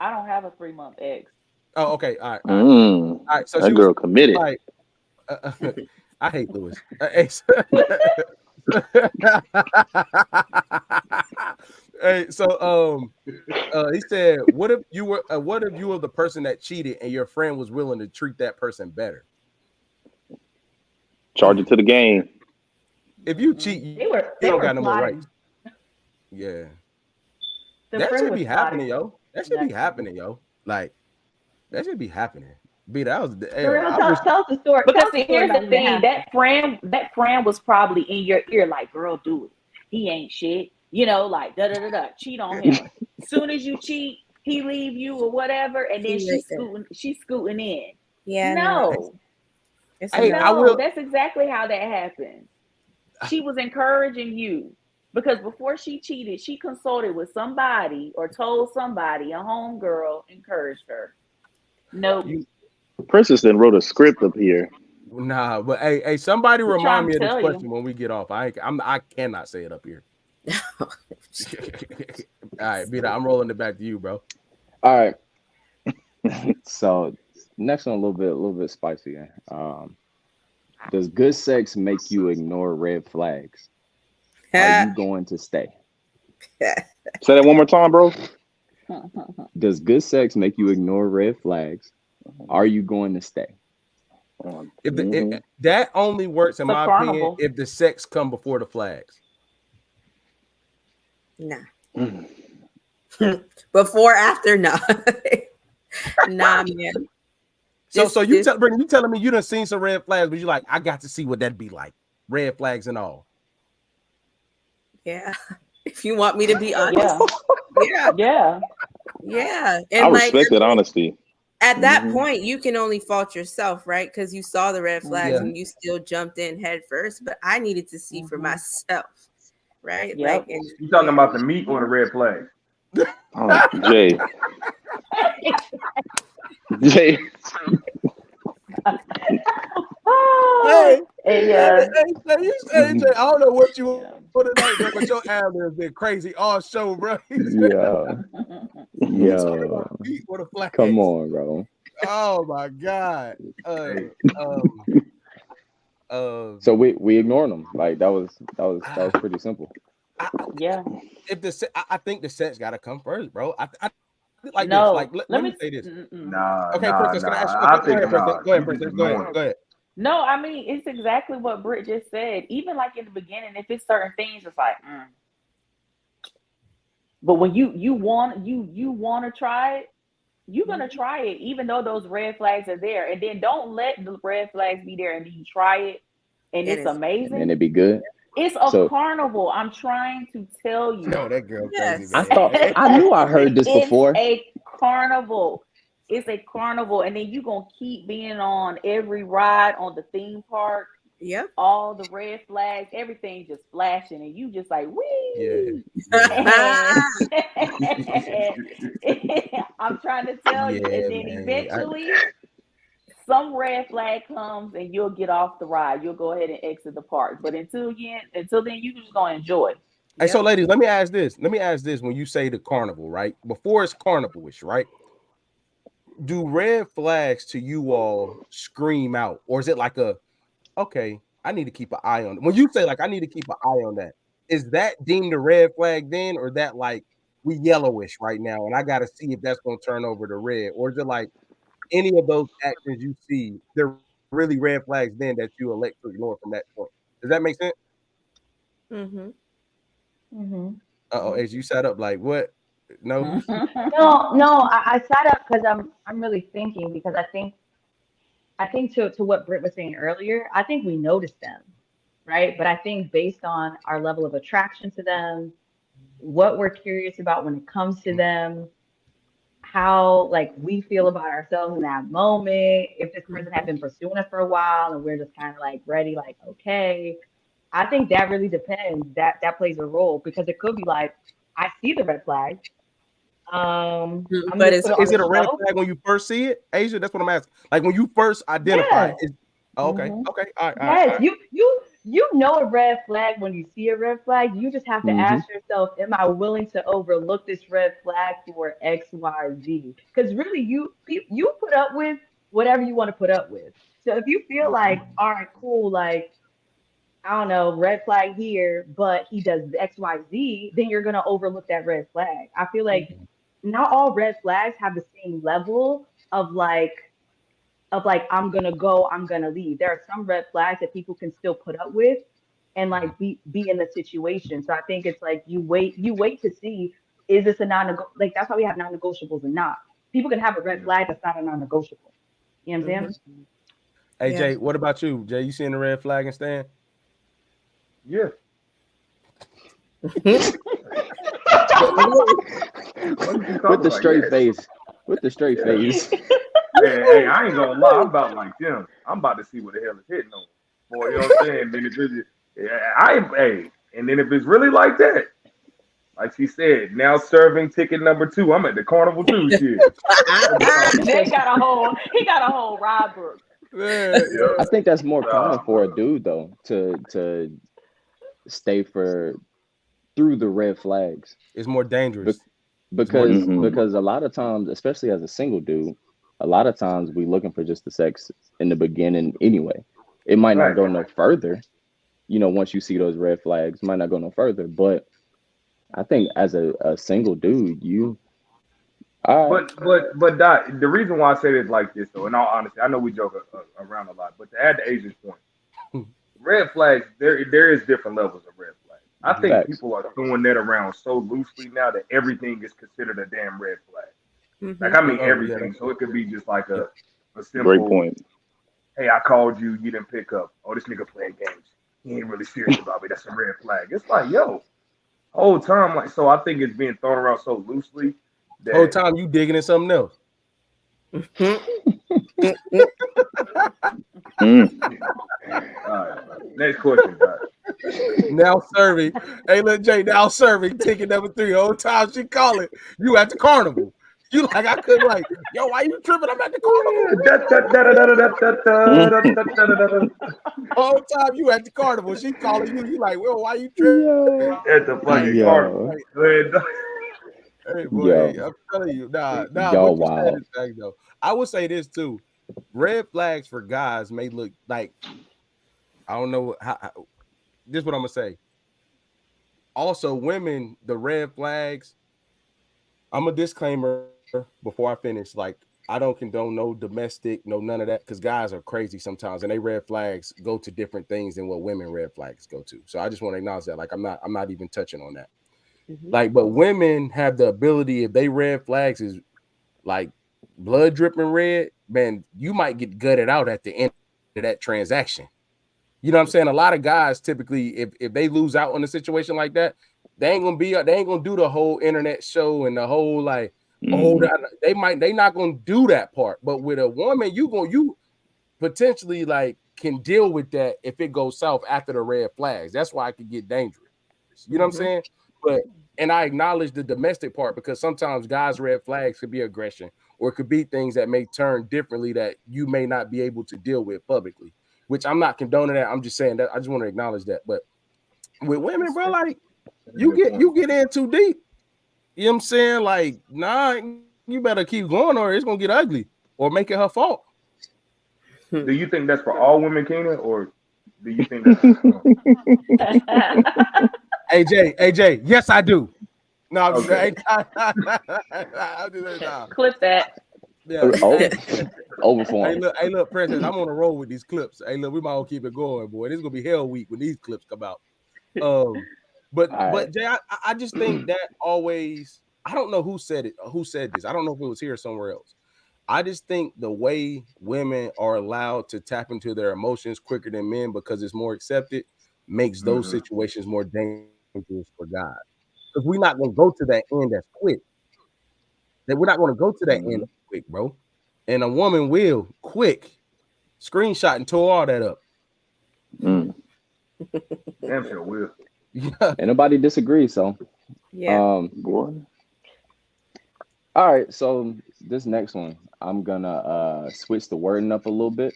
I don't have a 3 month ex. Oh, okay. All right. So that girl committed. Like, I hate Lewis. Hey, so he said, what if you were the person that cheated and your friend was willing to treat that person better? Charge it to the game. If you cheat, you don't got no more rights. Yeah. That should be happening, yo. That should be happening, yo. Like, that should be happening. Tell us the story. Because here's the thing: that friend was probably in your ear, like, "Girl, do it. He ain't shit." Like cheat on him. Soon as you cheat, he leave you or whatever, and then she's scooting in. Yeah. No. Hey, I will. That's exactly how that happens. she was encouraging you. Because before she cheated, she consulted with somebody or told somebody, a homegirl encouraged her. Nope. Princess then wrote a script up here. Nah, but hey, somebody I'm remind trying me to of this tell question you. when we get off. I cannot say it up here. All right, Beta, I'm rolling it back to you, bro. All right. So next one, a little bit spicy. Does good sex make you ignore red flags? Are you going to stay? Say that one more time, bro. Does good sex make you ignore red flags? Are you going to stay? If that only works in It's a my opinion carnival. if the sex come before the flags. Nah. Before, after, nah. Nah, man. So you Brittany, you telling me you done seen some red flags, but you like, I got to see what that'd be like. Red flags and all. Yeah. If you want me to be honest. Yeah. And I respect that honesty. At that point, you can only fault yourself, right? Because you saw the red flags and you still jumped in head first. But I needed to see for myself, right? Yep. Like, and, You talking about the meat or the red flag? Oh, Jay. Jay. Hey, I don't know what you want tonight, bro, but your ad has been crazy all show, bro. Yo. Come on, bro. Oh my God. So we ignoring them. Like that was pretty simple. I think the sex got to come first, bro. I like no, this. Like let me say this. Nah. Okay, Princess, can I ask you? I Okay, think go ahead, Princess. Go ahead. No, I mean it's exactly what Britt just said. Even like in the beginning, if it's certain things, it's like, but when you want to try it, you're gonna try it, even though those red flags are there. And then don't let the red flags be there, and then you try it, and it's amazing, and it'd be good. It's a carnival. I'm trying to tell you. No, that girl crazy. I knew I heard this before. It's a carnival. It's a carnival, and then you're gonna keep being on every ride on the theme park. Yep. All the red flags, everything just flashing, and you just like, wee. I'm trying to tell you, and then eventually some red flag comes, and you'll get off the ride. You'll go ahead and exit the park. But until then, you just gonna enjoy. Hey, so ladies, let me ask this. When you say the carnival, right? Before it's carnival-ish, right? Do red flags to you all scream out, or is it like okay, I need to keep an eye on it? When you say like I need to keep an eye on that, is that deemed a red flag then, or that like we yellowish right now and I got to see if that's going to turn over to red, or is it like any of those actions you see, they're really red flags then that you elect to ignore from that point? Does that make sense? As you sat up, like what? No. No. I sat up because I'm really thinking, because I think to what Britt was saying earlier, I think we noticed them, right? But I think based on our level of attraction to them, what we're curious about when it comes to them, how like we feel about ourselves in that moment, if this person had been pursuing us for a while and we're just kind of like ready, like, okay, I think that really depends. That plays a role, because it could be like, I see the red flag. But is it a red flag when you first see it, Asia? That's what I'm asking. Like when you first identify it. Okay. All right. You know a red flag when you see a red flag. You just have to ask yourself, am I willing to overlook this red flag for X, Y, Z? Because really, you put up with whatever you want to put up with. So if you feel like, all right, cool, like, I don't know, red flag here, but he does X, Y, Z, then you're gonna overlook that red flag. I feel like not all red flags have the same level of like I'm gonna go, I'm gonna leave. There are some red flags that people can still put up with and like be in the situation. So I think it's like you wait to see, is this a non-negotiable? Like that's why we have non-negotiables and not. People can have a red flag that's not a non-negotiable. You know what I'm saying? Hey Jay, what about you? Jay, you seeing the red flag and Stan? Yeah. With the straight face. With the straight face. Hey, I ain't gonna lie. I'm about like them. I'm about to see what the hell is hitting on. Boy, you know what I'm saying? Hey, and then if it's really like that, like she said, now serving ticket number 2. I'm at the carnival too. Shit. He got a whole ride book. Yeah. I think that's more common for a dude though to stay through the red flags. It's more dangerous. Because a lot of times, especially as a single dude, a lot of times we looking for just the sex in the beginning anyway. It might not go no further, once you see those red flags, might not go no further. But I think as a single dude, But Doc, the reason why I say it like this, though, in all honesty, I know we joke around a lot, but to add to Asia's point, red flags, there is different levels of red flags. I think people are throwing that around so loosely now that everything is considered a damn red flag. Like, I mean everything. So it could be just like a simple, great point. Hey, I called you, you didn't pick up. Oh, this nigga playing games. He ain't really serious about me. That's a red flag. It's like, yo, whole time, like, so I think it's being thrown around so loosely. The whole time you digging in something else. All right, next question. Now serving. Hey, look, Jay, now serving ticket number 3. Whole time she calling. You at the carnival. You like, I couldn't like, yo, why you tripping? I'm at the carnival. Whole time you at the carnival. She calling you. You like, well, why you tripping? At the fucking carnival. Hey, boy, I'm telling you, nah. What you said is fact, though. I would say this too. Red flags for guys may look like, I don't know how. This is what I'm gonna say. Also, women, the red flags. I'm a disclaimer before I finish. Like, I don't condone no domestic, no none of that, because guys are crazy sometimes, and they red flags go to different things than what women red flags go to. So I just want to acknowledge that. Like, I'm not even touching on that. Like, but women have the ability, if they red flags is like blood dripping red, man, you might get gutted out at the end of that transaction. You know what I'm saying? A lot of guys typically, if they lose out on a situation like that, they ain't gonna do the whole internet show and the whole like, they not gonna do that part. But with a woman, you potentially like can deal with that if it goes south after the red flags. That's why it could get dangerous. You know what I'm saying? And I acknowledge the domestic part, because sometimes guys' red flags could be aggression, or it could be things that may turn differently that you may not be able to deal with publicly, which I'm not condoning that. I'm just saying that I just want to acknowledge that. But with women, bro, like you get in too deep. You know what I'm saying? Like, nah, you better keep going or it's gonna get ugly or make it her fault. Do you think that's for all women, Keenan, or do you think that's AJ, yes, I do. No, I'm okay. Clip that. Yeah. Overform. Hey, look, Princess, I'm on a roll with these clips. Hey, look, we might all keep it going, boy. This is gonna be hell week when these clips come out. But Jay, I just think that always, I don't know who said this. I don't know if it was here or somewhere else. I just think the way women are allowed to tap into their emotions quicker than men because it's more accepted makes those situations more dangerous for guys. Because we're not going to go to that end as quick. That we're not going to go to that end as quick, bro. And a woman will quick screenshot and tore all that up. Damn sure will. Yeah. And nobody disagrees, so yeah. All right, so this next one, I'm gonna switch the wording up a little bit.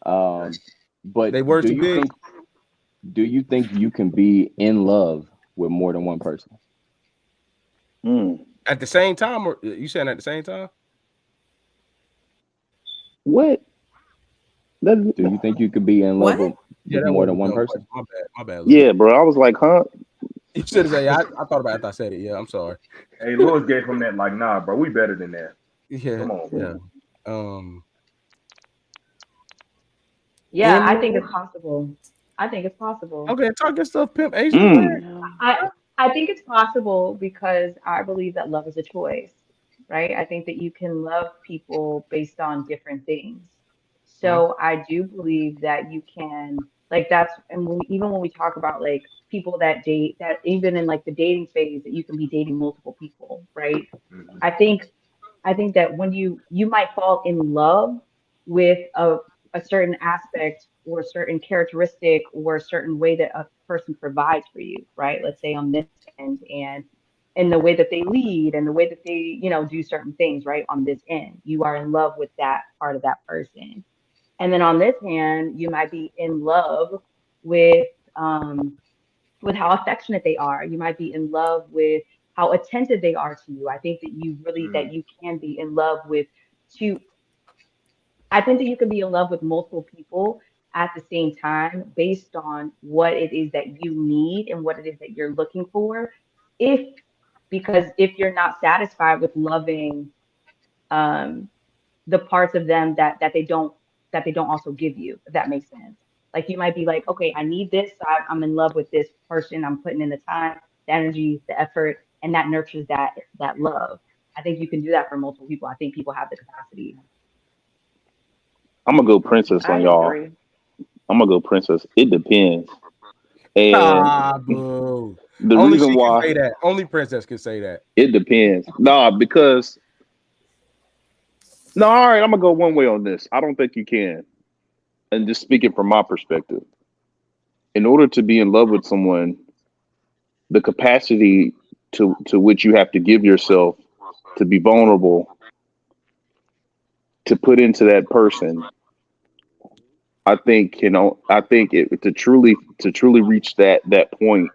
But do you think you can be in love with more than one person? At the same time, or you saying at the same time? What? Do you think you could be in love with more than one person? My bad. Yeah, bro. I was like, huh? You should have said, I thought about it after I said it. Yeah, I'm sorry. Hey, Lewis gave him that, like, nah, bro, we better than that. Yeah. Come on, yeah. I think it's possible. Okay, talk your stuff, Pimp Asian. I think it's possible because I believe that love is a choice, right? I think that you can love people based on different things. So I do believe that you can, like, that's, and even when we talk about like people that date, that even in like the dating phase, that you can be dating multiple people, right? I think that when you might fall in love with a certain aspect or a certain characteristic or a certain way that a person provides for you, right? Let's say on this end, and in the way that they lead and the way that they, do certain things, right? On this end, you are in love with that part of that person. And then on this hand, you might be in love with how affectionate they are. You might be in love with how attentive they are to you. I think that you can be in love with two. I think that you can be in love with multiple people at the same time based on what it is that you need and what it is that you're looking for. Because if you're not satisfied with loving um, the parts of them that they don't also give you, if that makes sense. Like you might be like, okay, I need this, so I'm in love with this person. I'm putting in the time, the energy, the effort, and that nurtures that love. I think you can do that for multiple people. I think people have the capacity. I'm gonna go princess I on y'all. agree. I'm gonna go princess. It depends. And Boo. the Only reason she can why say that. Only princess can say that. it depends. Nah, because no, all right, I'm gonna go one way on this. I don't think you can. And just speaking from my perspective, in order to be in love with someone, the capacity to which you have to give yourself to be vulnerable, to put into that person, I think, to truly reach that point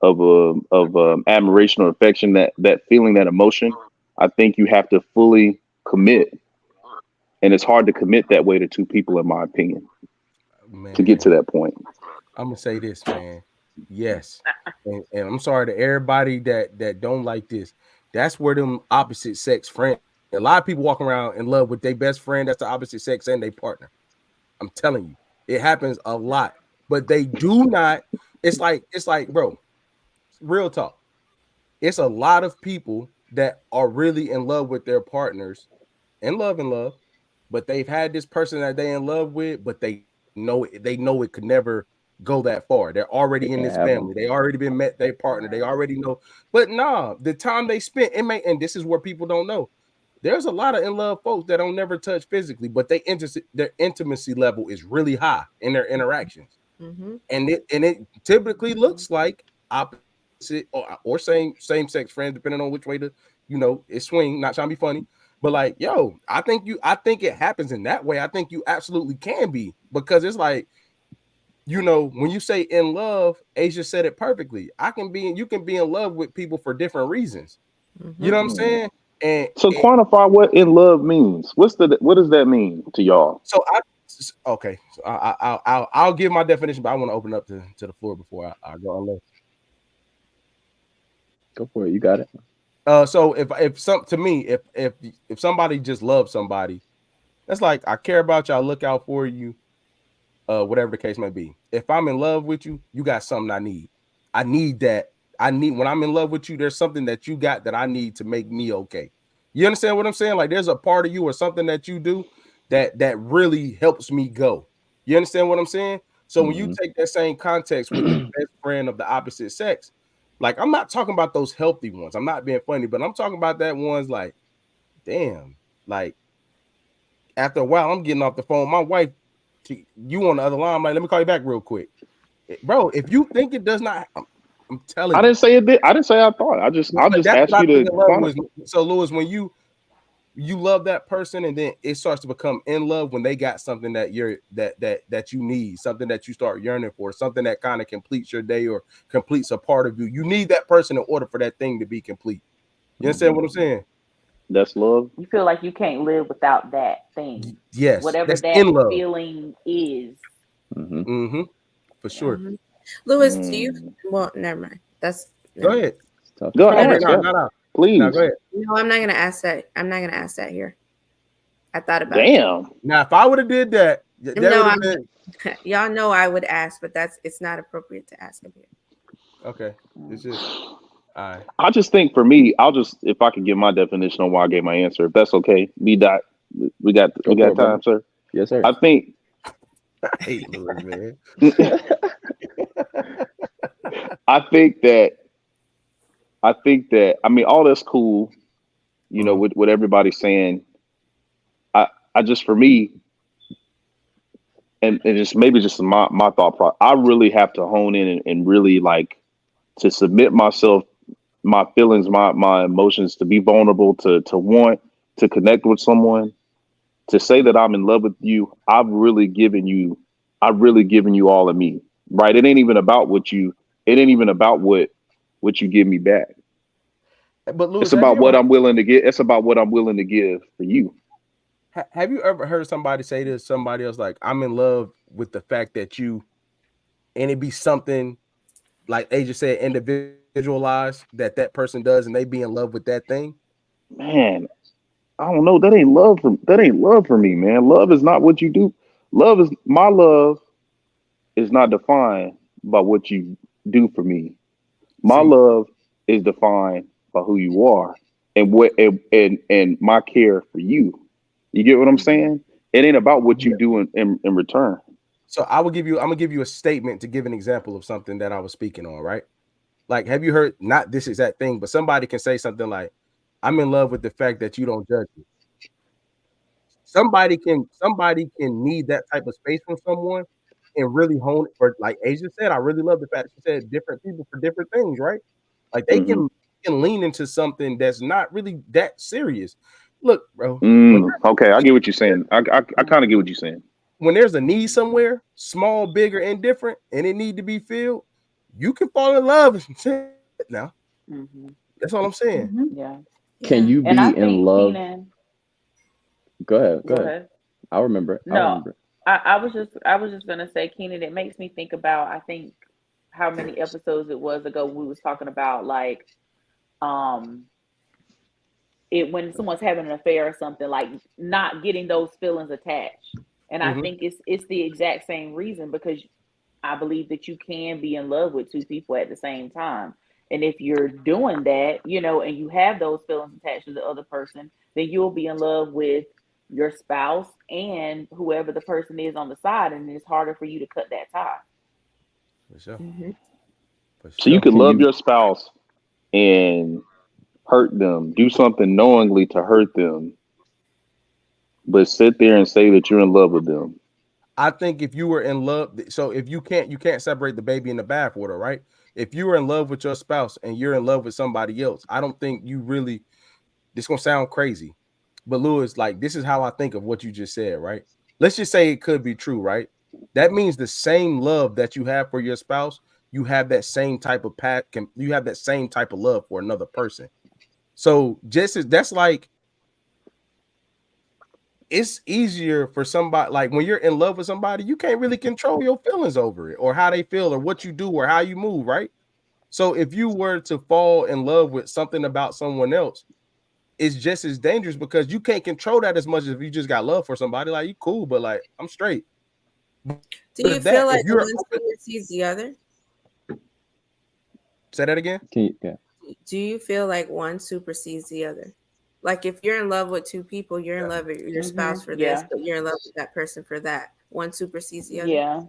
of admiration or affection, that feeling, that emotion, I think you have to fully commit. And it's hard to commit that way to two people, in my opinion, to get to that point. I'm gonna say this, man. Yes, and I'm sorry to everybody that don't like this. That's where them opposite sex friends. A lot of people walk around in love with their best friend that's the opposite sex and their partner. I'm telling you, it happens a lot. But they do not. It's like, bro, real talk. It's a lot of people that are really in love with their partners, in love, but they've had this person that they in love with, but they know it could never go that far. They're already in this family. They already been met their partner. They already know. But nah, the time they spent, and this is where people don't know. There's a lot of in love folks that don't never touch physically, but their intimacy level is really high in their interactions. Mm-hmm. And it typically looks like opposite or same sex friends, depending on which way it swing. Not trying to be funny, but like, yo, I think it happens in that way. I think you absolutely can be, because it's like, when you say in love, Asia said it perfectly. You can be in love with people for different reasons. Mm-hmm. You know what I'm saying? And so quantify what in love means. What does that mean to y'all? So I'll give my definition, but I want to open up to the floor before I go on. Go for it. You got it. So if somebody just loves somebody, that's like, I care about you, I look out for you, whatever the case may be. If I'm in love with you, you got something I need. I need that. When I'm in love with you, there's something that you got that I need to make me okay. You understand what I'm saying? Like, there's a part of you or something that you do that really helps me go. You understand what I'm saying? So when you take that same context with the best friend of the opposite sex, like, I'm not talking about those healthy ones. I'm not being funny, but I'm talking about that ones like, damn, like, after a while, I'm getting off the phone. My wife, you on the other line, I'm like, let me call you back real quick. Bro, if you think it does not, I'm telling you. I didn't say it did. I didn't say I thought. I just asked you to. So, Lewis, when you love that person, and then it starts to become in love when they got something that that you need, something that you start yearning for, something that kind of completes your day or completes a part of you. You need that person in order for that thing to be complete. You understand what I'm saying? That's love. You feel like you can't live without that thing. Yes, whatever that's that in love. feeling is. For sure. Mm-hmm. Lewis, do you? Well, never mind. Go ahead. Go ahead. No. Please. No, go ahead. No, I'm not gonna ask that. I'm not gonna ask that here. I thought about it. Now, if I would have did that, y'all know I would ask, but it's not appropriate to ask him here. Okay. It's just all right. I just think for me, if I could give my definition on why I gave my answer, if that's okay. We got time, sir. Yes, sir. I think. I hate Lewis, man. I think that I mean, all that's cool, with everybody saying. I just, for me, and just maybe just my thought process. I really have to hone in and really like to submit myself, my feelings, my emotions, to be vulnerable, to want to connect with someone, to say that I'm in love with you. I've really given you all of me, right? It ain't even about what you give me back. But Louis, It's about what I'm willing to get. It's about what I'm willing to give for you. Have you ever heard somebody say to somebody else, like, I'm in love with the fact that you, and it be something like they just said, individualized, that person does, and they be in love with that thing? Man, I don't know. That ain't love for me, man. Love is not what you do. My love is not defined by what you do for me. My love is defined by who you are and what and my care for you. You get what I'm saying? It ain't about what you do in return. So I'm gonna give you a statement to give an example of something that I was speaking on, right? Like, have you heard, not this exact thing, but somebody can say something like, I'm in love with the fact that you don't judge me. Somebody can need that type of space from someone and really hone it. For, like Asia said, I really love the fact she said different people for different things, right? Like they can lean into something that's not really that serious. Look, bro. Okay, I get what you're saying. I kind of get what you're saying. When there's a need somewhere, small, bigger, and different, and it need to be filled, you can fall in love and shit now. That's all I'm saying. Yeah. Can you be in love? Keenan, Go ahead. I'll remember it. No, I was just gonna say, Keenan, it makes me think about, I think, how many episodes it was ago we was talking about, like, when someone's having an affair or something, like not getting those feelings attached. And I think it's the exact same reason, because I believe that you can be in love with two people at the same time. And if you're doing that, and you have those feelings attached to the other person, then you'll be in love with your spouse and whoever the person is on the side, and it's harder for you to cut that tie. For sure. So you could love your spouse and hurt them, do something knowingly to hurt them, but sit there and say that you're in love with them. I think if you were in love, so if you can't separate the baby in the bathwater, right? If you were in love with your spouse and you're in love with somebody else, I don't think you really, this gonna sound crazy, but Louis, like, this is how I think of what you just said, right? Let's just say it could be true, right? That means the same love that you have for your spouse, you have that same type of you have that same type of love for another person. So that's like, it's easier for somebody, like when you're in love with somebody, you can't really control your feelings over it or how they feel or what you do or how you move, right? So if you were to fall in love with something about someone else, it's just as dangerous, because you can't control that as much as if you just got love for somebody. Like, you cool, but like, I'm straight. Do you feel like one supersedes the other? Say that again? Do you feel like one supersedes the other? Like, if you're in love with two people, you're in love with your spouse for this, but you're in love with that person for that. One supersedes the other. Yeah.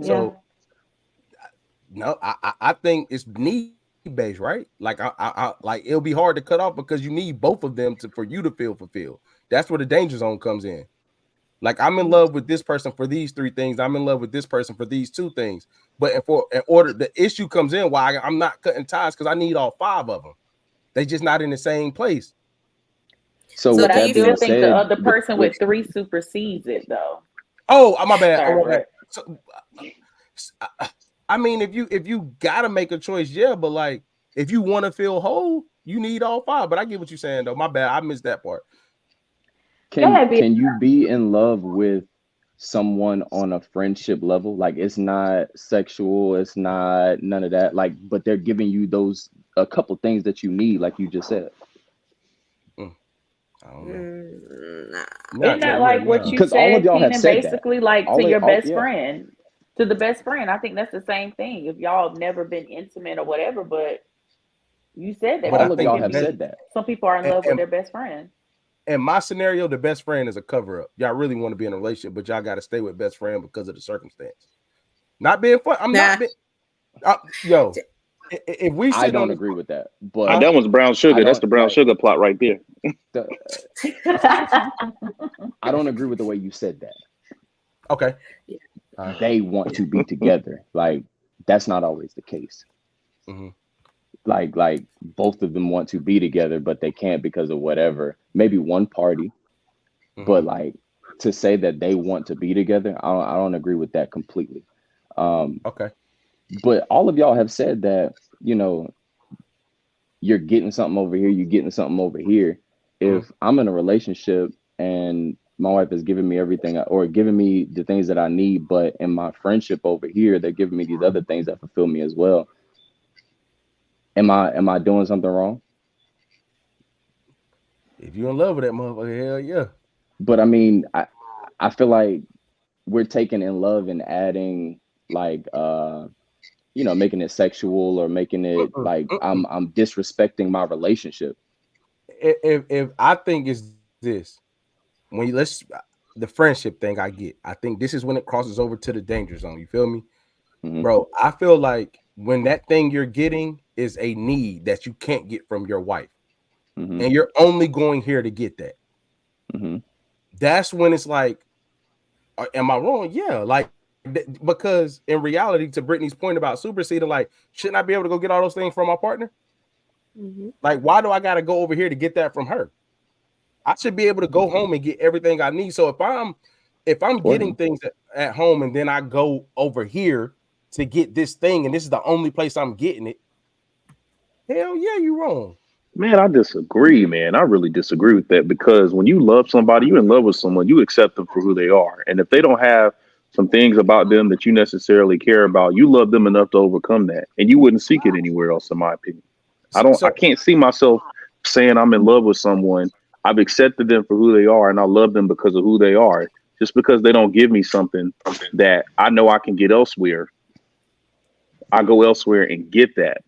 So, no, I think it's need based, right? Like, I like, it'll be hard to cut off because you need both of them for you to feel fulfilled. That's where the danger zone comes in. Like, I'm in love with this person for these 3 things. I'm in love with this person for these 2 things. But in order, the issue comes in why I'm not cutting ties, because I need all 5 of them. They just not in the same place. So but I still think the other person with 3 supersedes it, though. Oh, my bad. Sorry, so, I mean, if you gotta make a choice, yeah, but like, if you want to feel whole, you need all 5. But I get what you're saying, though. My bad, I missed that part. Can you be in love with someone on a friendship level? Like, it's not sexual, it's not none of that. Like, but they're giving you a couple things that you need, like you just said. I don't know. Isn't that like what you said, all of y'all have said basically that. Like to your best friend, to the best friend? I think that's the same thing. If y'all have never been intimate or whatever, but you said that. But all of y'all have said that. Some people are in love with their best friend. In my scenario, the best friend is a cover-up. Y'all really want to be in a relationship, but y'all got to stay with best friend because of the circumstance. Not being fun. I'm not being... yo, if we sit I don't agree with that. But that one's brown sugar. That's the brown sugar plot right there. I don't agree with the way you said that. Okay. They want to be together. Like, that's not always the case. Mhm. Like both of them want to be together, but they can't because of whatever. Maybe one party, but like to say that they want to be together, I don't agree with that completely. Okay. But all of y'all have said that, you know, you're getting something over here, you're getting something over here. If I'm in a relationship and my wife is giving me everything or giving me the things that I need, but in my friendship over here, they're giving me these other things that fulfill me as well. Am I doing something wrong? If you're in love with that motherfucker, hell yeah. But I mean, I feel like we're taking in love and adding like you know, making it sexual or making it like I'm disrespecting my relationship. If I think it's this, when you the friendship thing, I think this is when it crosses over to the danger zone. You feel me? Bro, I feel like when that thing you're getting is a need that you can't get from your wife, and you're only going here to get that. That's when it's like, am I wrong? Yeah, like because in reality, to Brittany's point about superseding, like, shouldn't I be able to go get all those things from my partner? Like, why do I got to go over here to get that from her? I should be able to go home and get everything I need. So if I'm getting things at home and then I go over here to get this thing, and this is the only place I'm getting it, hell yeah, you wrong. Man, I disagree, man. I really disagree with that, because when you love somebody, you're in love with someone, you accept them for who they are. And if they don't have some things about them that you necessarily care about, you love them enough to overcome that. And you wouldn't seek it anywhere else, in my opinion. I can't see myself saying I'm in love with someone. I've accepted them for who they are and I love them because of who they are. Just because they don't give me something that I know I can get elsewhere, I go elsewhere and get that.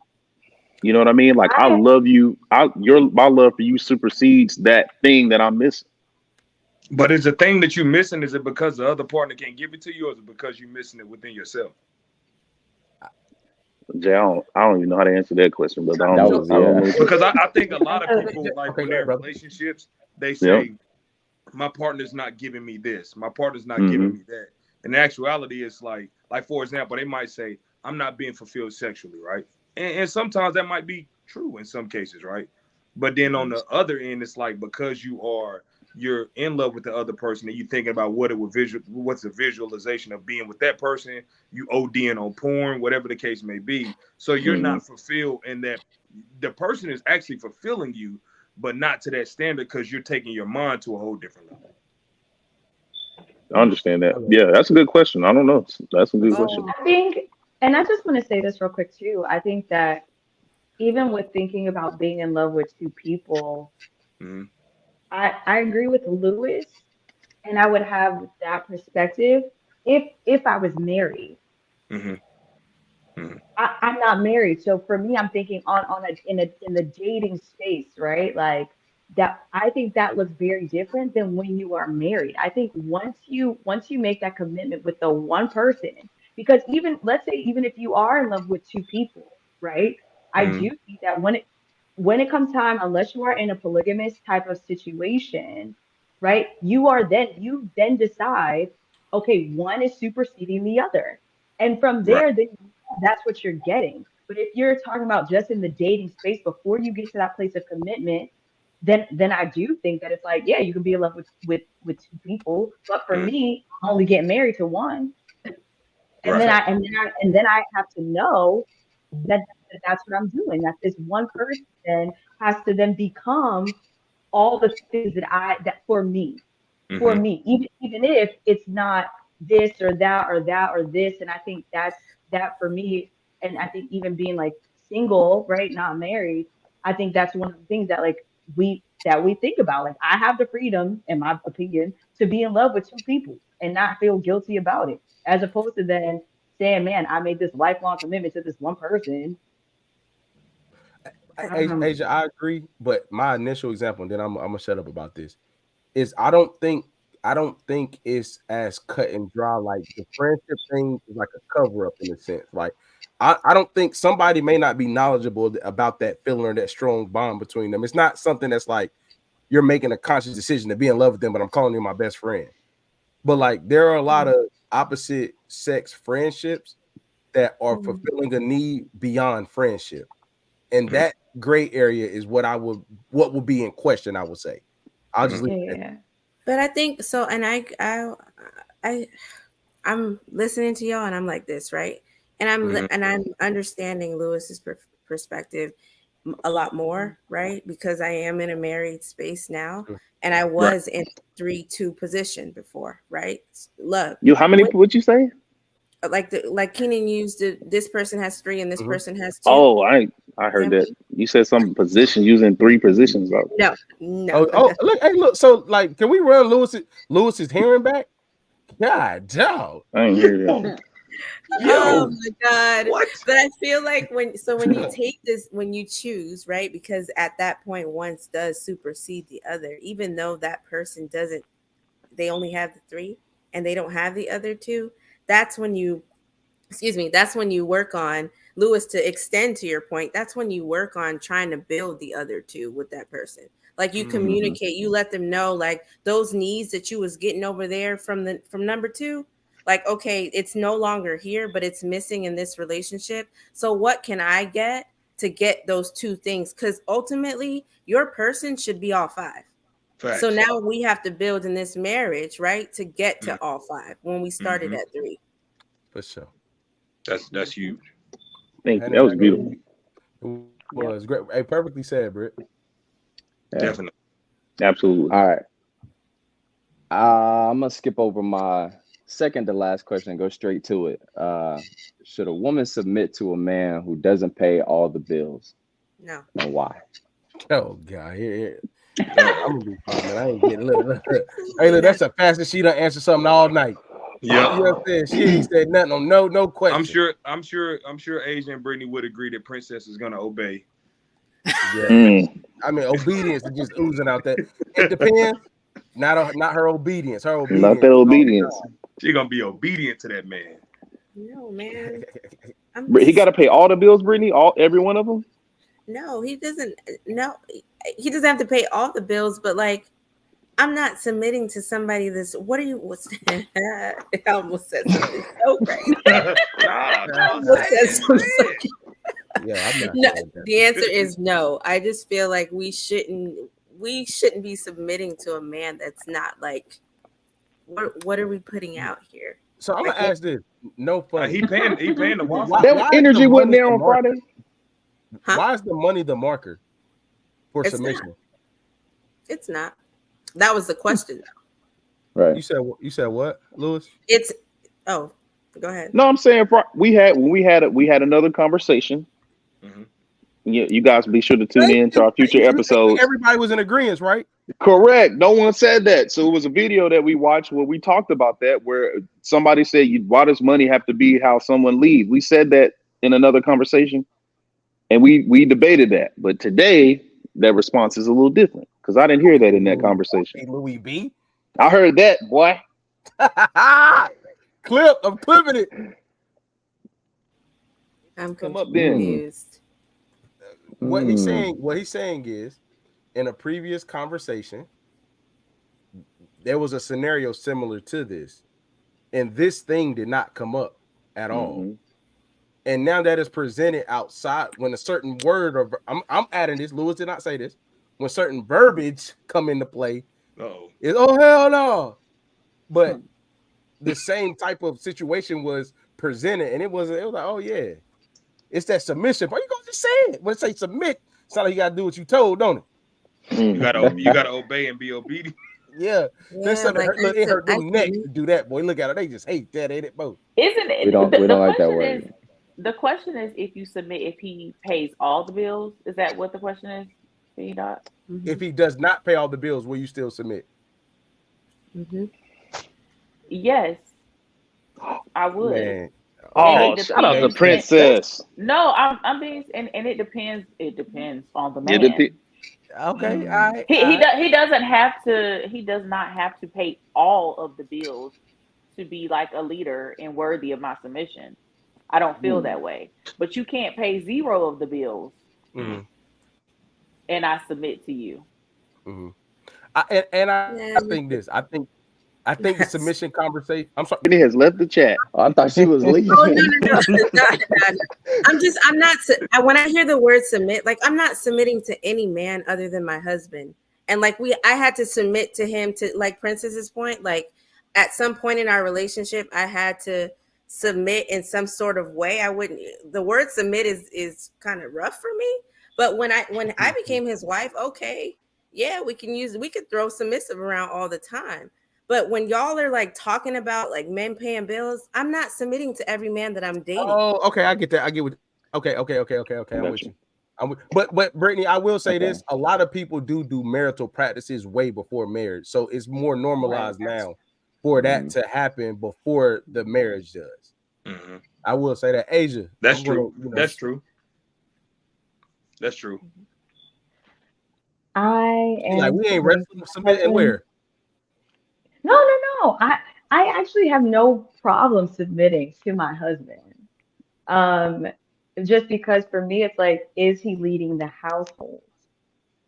You know what I mean? Like, I love you. My love for you supersedes that thing that I'm missing. But is the thing that you're missing, is it because the other partner can't give it to you, or is it because you're missing it within yourself? Jay, I don't even know how to answer that question, but I don't know. Because I think a lot of people, like, when they're in relationships, they say, my partner's not giving me this, my partner's not giving me that. In actuality, it's like for example, they might say, I'm not being fulfilled sexually, right? And sometimes that might be true in some cases, right? But then on the other end, it's like, because you're in love with the other person and you're thinking about what's the visualization of being with that person, you ODing on porn, whatever the case may be. So you're not fulfilled, in that the person is actually fulfilling you, but not to that standard, because you're taking your mind to a whole different level. I understand that. Yeah, that's a good question. I don't know. That's a good question. I think, and I just want to say this real quick too. I think that even with thinking about being in love with two people, I agree with Lewis, and I would have that perspective if I was married. I'm not married, so for me, I'm thinking in the dating space, right? Like that, I think that looks very different than when you are married. I think once you make that commitment with the one person, because let's say even if you are in love with two people, right? I do think that when it comes time, unless you are in a polygamous type of situation, right? You then decide, okay, one is superseding the other. And from there, then that's what you're getting. But if you're talking about just in the dating space before you get to that place of commitment, then I do think that it's like, yeah, you can be in love with two people. But for me, I'm only getting married to one. And then I have to know that that's what I'm doing. That this one person has to then become all the things that for me, even if it's not this or that or that or this. And I think that for me, and I think even being like single, right, not married, I think that's one of the things that we think about. Like, I have the freedom, in my opinion, to be in love with two people and not feel guilty about it, as opposed to then saying, man, I made this lifelong commitment to this one person. Asia, I agree, but my initial example, and then I'm gonna shut up about this, is I don't think it's as cut and dry. Like, the friendship thing is like a cover up in a sense. Like, I don't think, somebody may not be knowledgeable about that feeling or that strong bond between them. It's not something that's like you're making a conscious decision to be in love with them, but I'm calling you my best friend. But like there are a lot of opposite sex friendships that are Mhm. fulfilling a need beyond friendship. And that gray area is what would be in question, I would say. I'll just leave it at Yeah. But I think so, and I'm listening to y'all, and I'm like this, right? And I'm understanding Lewis's perspective a lot more, right? Because I am in a married space now, Sure. and I was in 3-2 position before, right? Look, You how many? What'd you say? like Keenan used this person has 3 and this person has 2. Oh, I heard that. You said some position using 3 positions. Though. No. Oh, look, hey, look. So, like, can we run Lewis's hearing back? God, dog. I ain't hear that. Oh my God. What? But I feel like when you take this, when you choose, right? Because at that point, one does supersede the other, even though that person doesn't, they only have the 3 and they don't have the other 2. That's when you work on, Lewis, to extend to your point, that's when you work on trying to build the other 2 with that person. Like you communicate, you let them know, like those needs that you was getting over there from number 2, like, okay, it's no longer here, but it's missing in this relationship. So what can I get to get those 2 things? Because ultimately your person should be all 5. Facts. So now we have to build in this marriage, right, to get to all 5 when we started at 3. For sure. That's huge. Thank you. That was beautiful. It was great. Hey, perfectly said, Britt. Yeah. Definitely. Absolutely. All right. I'm gonna skip over my second to last question and go straight to it. Should a woman submit to a man who doesn't pay all the bills? No. And why? Oh God, here. I'm gonna be fine, man. I ain't getting look. Hey, look, that's the fastest she done answered something all night. Yeah. You know what I'm saying? She ain't said nothing on no question. I'm sure Asia and Brittany would agree that Princess is gonna obey. Yeah. I mean, obedience is just oozing out there. It depends. Not her obedience. Her obedience. Not that obedience. She's gonna be obedient to that man. No, man. He got to pay all the bills, Brittany. Every one of them. No, he doesn't. No, he doesn't have to pay all the bills, but like, I'm not submitting to somebody that's. What are you? What's? I almost said something so great. Yeah, I'm not. No, the answer is no. I just feel like we shouldn't be submitting to a man that's not like. What are we putting out here? So I'm gonna ask this. No funny. He paying the Wi-Fi. That energy wasn't there on Friday. Why is the money the marker for It's submission? not. It's not. That was the question, though. Right. You said what, Lewis? It's. Oh, go ahead. No, I'm saying we had another conversation. You guys be sure to tune in to our future episodes. Everybody was in agreement, right? Correct. No one said that. So it was a video that we watched where we talked about that, where somebody said, why does money have to be how someone leads? We said that in another conversation, and we debated that. But today, that response is a little different because I didn't hear that in that conversation. Louis B. I heard that, boy. I'm clipping it. I'm Come up then. confused. What he's saying is, in a previous conversation, there was a scenario similar to this, and this thing did not come up at all. And now that is presented outside, when a certain word or I'm adding this, Lewis did not say this. When certain verbiage come into play, it's hell no. But the same type of situation was presented, and it was like, oh yeah, it's that submission. But you gonna just say it. When it say submit, it's not like you gotta do what you told, don't it? You gotta obey and be obedient. Yeah. There's something it hurt them neck to do that, boy. Look at it, they just hate that, ain't it, both? Isn't it? We don't like that word. The question is if you submit, if he pays all the bills. Is that what the question is? If he does not pay all the bills, will you still submit? Yes, I would. Man. Oh, shout out to Princess. No, I'm being, and it depends. It depends on the man. Okay, all right. He doesn't have to. He does not have to pay all of the bills to be like a leader and worthy of my submission. I don't feel that way. But you can't pay 0 of the bills, and I submit to you. I think this. I I think the submission conversation. I'm sorry. Brittany has left the chat. Oh, I thought she was leaving. Oh no. I'm not. When I hear the word submit, like I'm not submitting to any man other than my husband. And like I had to submit to him to, like Princess's point, like at some point in our relationship, I had to submit in some sort of way. The word submit is kind of rough for me. But when I became his wife, okay, yeah, we could throw submissive around all the time. But when y'all are like talking about like men paying bills, I'm not submitting to every man that I'm dating. Oh, okay, I get that. I get what. Okay. I'm with you. But Brittany, I will say this: a lot of people do marital practices way before marriage, so it's more normalized now for that to happen before the marriage does. Mm-hmm. I will say that, Asia. That's true. That's true. I am like we ain't wrestling submitting where. No. I actually have no problem submitting to my husband. Just because for me it's like, is he leading the household?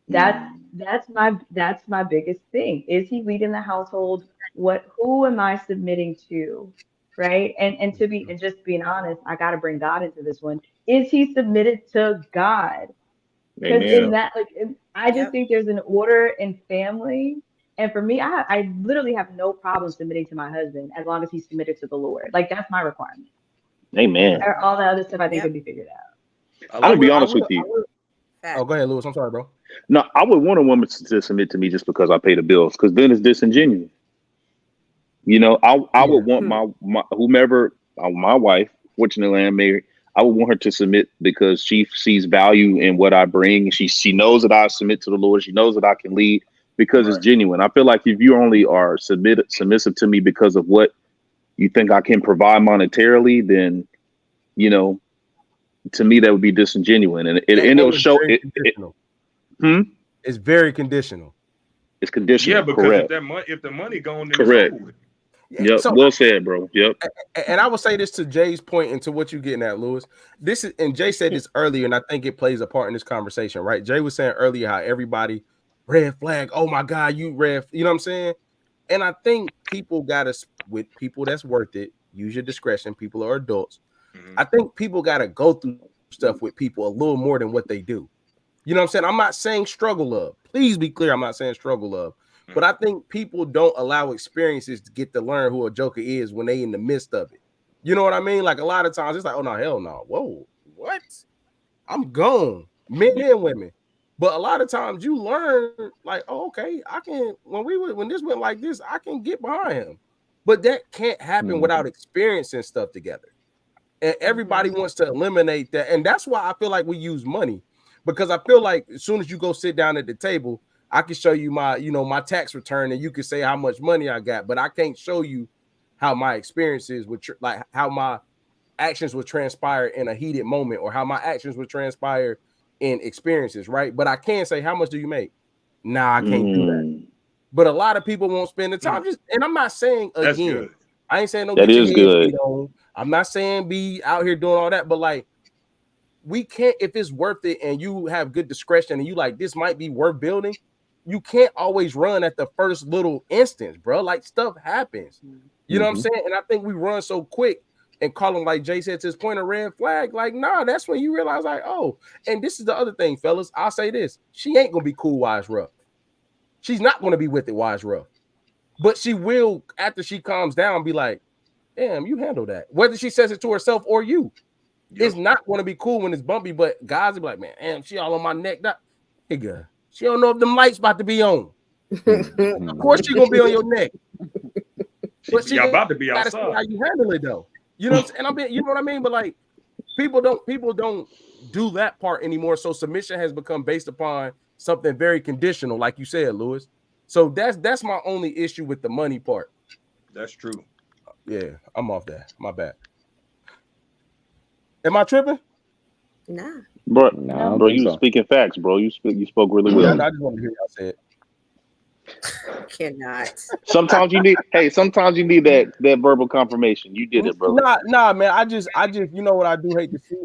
That's my biggest thing. Is he leading the household? Who am I submitting to? Right? And just being honest, I gotta bring God into this one. Is he submitted to God? Because in that, I just think there's an order in family. And for me, I literally have no problem submitting to my husband as long as he's submitted to the Lord. Like, that's my requirement. Amen. All the other stuff I think could be figured out. I'm gonna be honest with you. Oh, go ahead, Lewis. I'm sorry, bro. No, I would want a woman to submit to me just because I pay the bills, because then it's disingenuous. You know, I would want my whomever, my wife, fortunately I'm married, I would want her to submit because she sees value in what I bring. She knows that I submit to the Lord. She knows that I can lead because it's genuine. I feel like if you only are submissive to me because of what you think I can provide monetarily, then, you know, to me that would be disingenuous, and it'll show it. It's very conditional. It's conditional. Yeah, because correct. if the money gone, then correct. It's over with. Yep. So, well said, bro. Yep. And I will say this to Jay's point and to what you're getting at, Lewis. This is, and Jay said this earlier, and I think it plays a part in this conversation, right? Jay was saying earlier how everybody red flag. Oh my God, you red. You know what I'm saying? And I think people gotta, with people that's worth it, use your discretion. People are adults. I think people gotta go through stuff with people a little more than what they do. You know what I'm saying? I'm not saying struggle love. Please be clear. I'm not saying struggle love. But I think people don't allow experiences to get to learn who a joker is when they in the midst of it. You know what I mean? Like a lot of times it's like, oh no, hell no. Whoa, what? I'm gone. Men and women. But a lot of times you learn like, oh, okay, I can when this went like this, I can get behind him. But that can't happen without experiencing stuff together. And everybody wants to eliminate that. And that's why I feel like we use money. Because I feel like as soon as you go sit down at the table, I can show you my tax return, and you can say how much money I got, but I can't show you how my experiences would like how my actions would transpire in a heated moment, or how my actions would transpire in experiences, right? But I can say, how much do you make? Nah, I can't do that. But a lot of people won't spend the time. And I'm not saying again, I ain't saying no. That is good. I'm not saying be out here doing all that, but like we can't, if it's worth it and you have good discretion and you like this might be worth building. You can't always run at the first little instance, bro. Like stuff happens. You know what I'm saying? And I think we run so quick and call them, like Jay said to his point, a red flag. Like, nah, that's when you realize, like, oh, and this is the other thing, fellas. I'll say this. She ain't gonna be cool while it's rough. She's not gonna be with it while it's rough. But she will, after she calms down, be like, damn, you handle that. Whether she says it to herself or you. It's not gonna be cool when it's bumpy, but guys will be like, man, damn, she all on my neck. Nigga. She don't know if them lights about to be on. Of course she gonna be on your neck. But she about to be outside. See how you handle it though. You know what I'm saying? You know what I mean? But like people don't do that part anymore. So submission has become based upon something very conditional, like you said, Lewis. So that's my only issue with the money part. That's true. Yeah, I'm off that. My bad. Am I tripping? Nah. Bro, you speaking facts, bro. You spoke really well. I just want to hear y'all say it. Cannot. Sometimes you need that verbal confirmation. You did it, bro. Nah, man. I just you know what I do hate to see.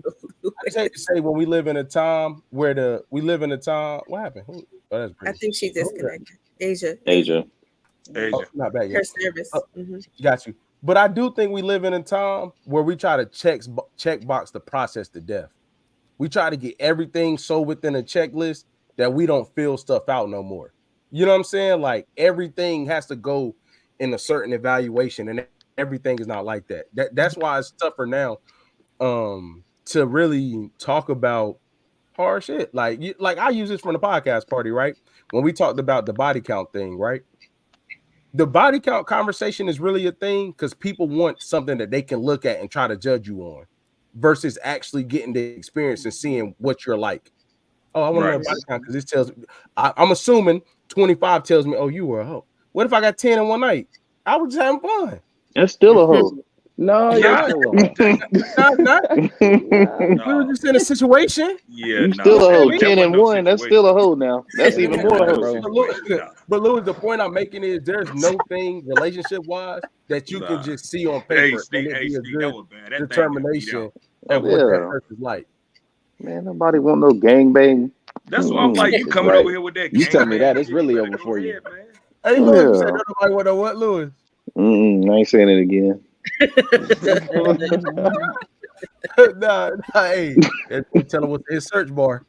I just hate to say when we live in a time where what happened? Oh, that's I think she disconnected. Asia. Asia. Not bad Her yet. service. Got you. But I do think we live in a time where we try to check box the process to death. We try to get everything so within a checklist that we don't fill stuff out no more. You know what I'm saying? Like everything has to go in a certain evaluation, and everything is not like that. That's why it's tougher now to really talk about hard shit. Like I use this from the podcast party, right? When we talked about the body count thing, right? The body count conversation is really a thing because people want something that they can look at and try to judge you on versus actually getting the experience and seeing what you're like. Oh, I want to know body count because this tells I'm assuming 25 tells me, oh, you were a hoe. What if I got 10 in one night? I was just having fun. That's still a hoe. No, not. Not. We were just in a situation. Yeah, you still a hoe. 10 and 1. That's still a hoe now. That's even more a hoe. But Louis, the point I'm making is there's no thing relationship-wise that you can just see on paper and it be a good determination of what that person's like. Man, nobody want no gangbang. That's why I'm like, you coming over here with that. You tell me that it's really over for you. Hey, Louis, you said nobody want to know what, Louis? I ain't saying it again. nah, hey, tell him what's in his search bar.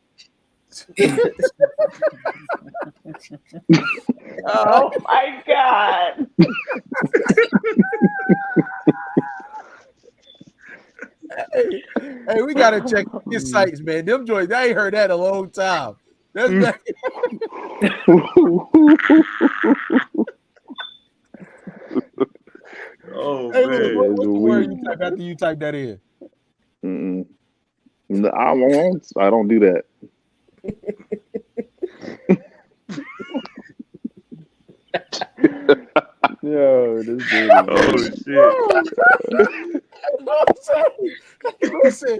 Oh my God. Hey, we gotta check his sites, man. Them joints, I ain't heard that in a long time. That's back. Oh, hey, man. What's the word you type after you type that in? No, I don't do that. Yo, this dude. Oh, shit. Listen.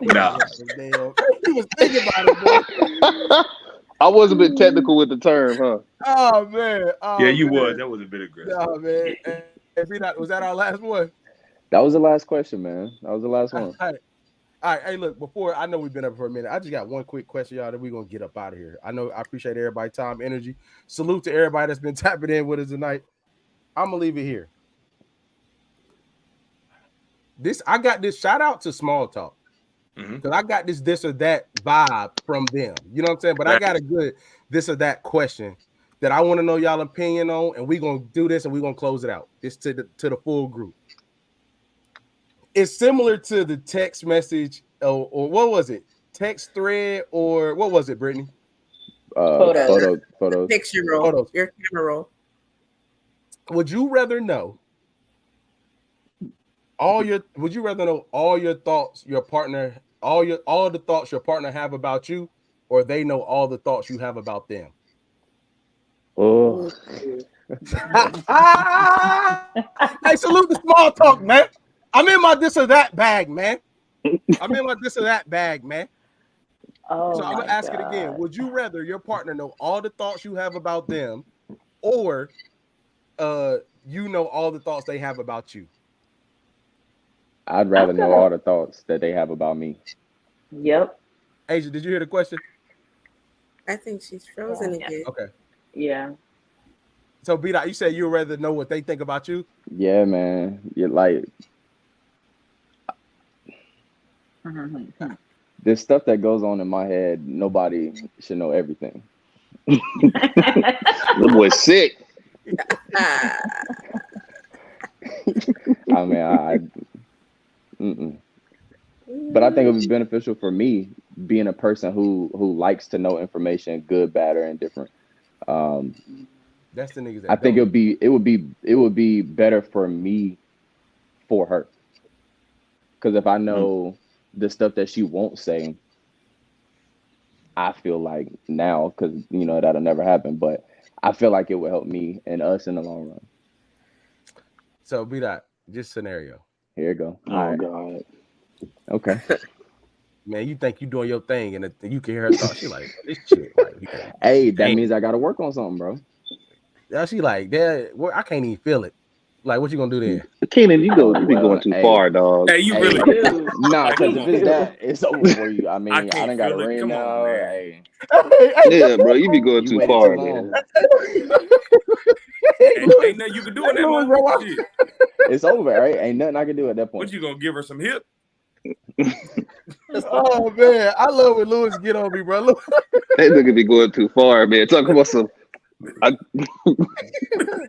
Nah. He was thinking about it, boy. I was a bit technical with the term, huh? Oh, man. Oh, yeah, you man. was. That was a bit aggressive. Oh, man. Was that our last one? That was the last question, man. That was the last one. All right. Hey, look, before I know we've been up for a minute. I just got one quick question, y'all, that we're going to get up out of here. I appreciate everybody's time, energy. Salute to everybody that's been tapping in with us tonight. I'm going to leave it here. I got this shout out to Small Talk. Because I got this or that vibe from them. You know what I'm saying? But I got a good this or that question that I want to know y'all opinion on, and we're gonna do this and we're gonna close it out. This to the full group. It's similar to the text message or what was it? Text thread or what was it, Brittany? Photos. Picture roll. Photos. Your camera roll. Would you rather know all your thoughts your partner all the thoughts your partner have about you, or they know all the thoughts you have about them? Oh. Hey, salute the Small Talk, man. I'm in my this or that bag, man. Oh, so I'm gonna ask it again. Would you rather your partner know all the thoughts you have about them, or you know all the thoughts they have about you? I'd rather know all the thoughts that they have about me. Yep. Asia, did you hear the question? I think she's frozen again. Okay. Yeah. So, B-Dot, you said you'd rather know what they think about you? Yeah, man. You're like, there's stuff that goes on in my head. Nobody should know everything. The boy's sick. I mean, but I think it would be beneficial for me being a person who likes to know information, good, bad, or indifferent. That's the niggas. I think it would be better for me for her, because if I know the stuff that she won't say, I feel like now, because that'll never happen, but I feel like it would help me and us in the long run. So B-Dot, just scenario. Here you go. Oh God. Okay. Man, you think you doing your thing, and you can hear her thought. She like, this shit. Like, hey, that means I got to work on something, bro. Yeah, she like, Dad, I can't even feel it. Like, what you gonna do then? Keenan, you be going too far, dog. Hey, you Hey, really? Dude, nah, because Come if on. it's that, it's over for you. I mean, I I can't done got a feel it. ring Come on, now. man. Hey, Yeah, bro, you be going you too waited too far, long. man. Ain't nothing you can do in that Louis, moment. bro, Shit. It's over, right? Ain't nothing I can do at that What point. you gonna give her some hip? Oh man, I love when Louis get on me, bro. Look. That nigga be going too far, man. Talking about some.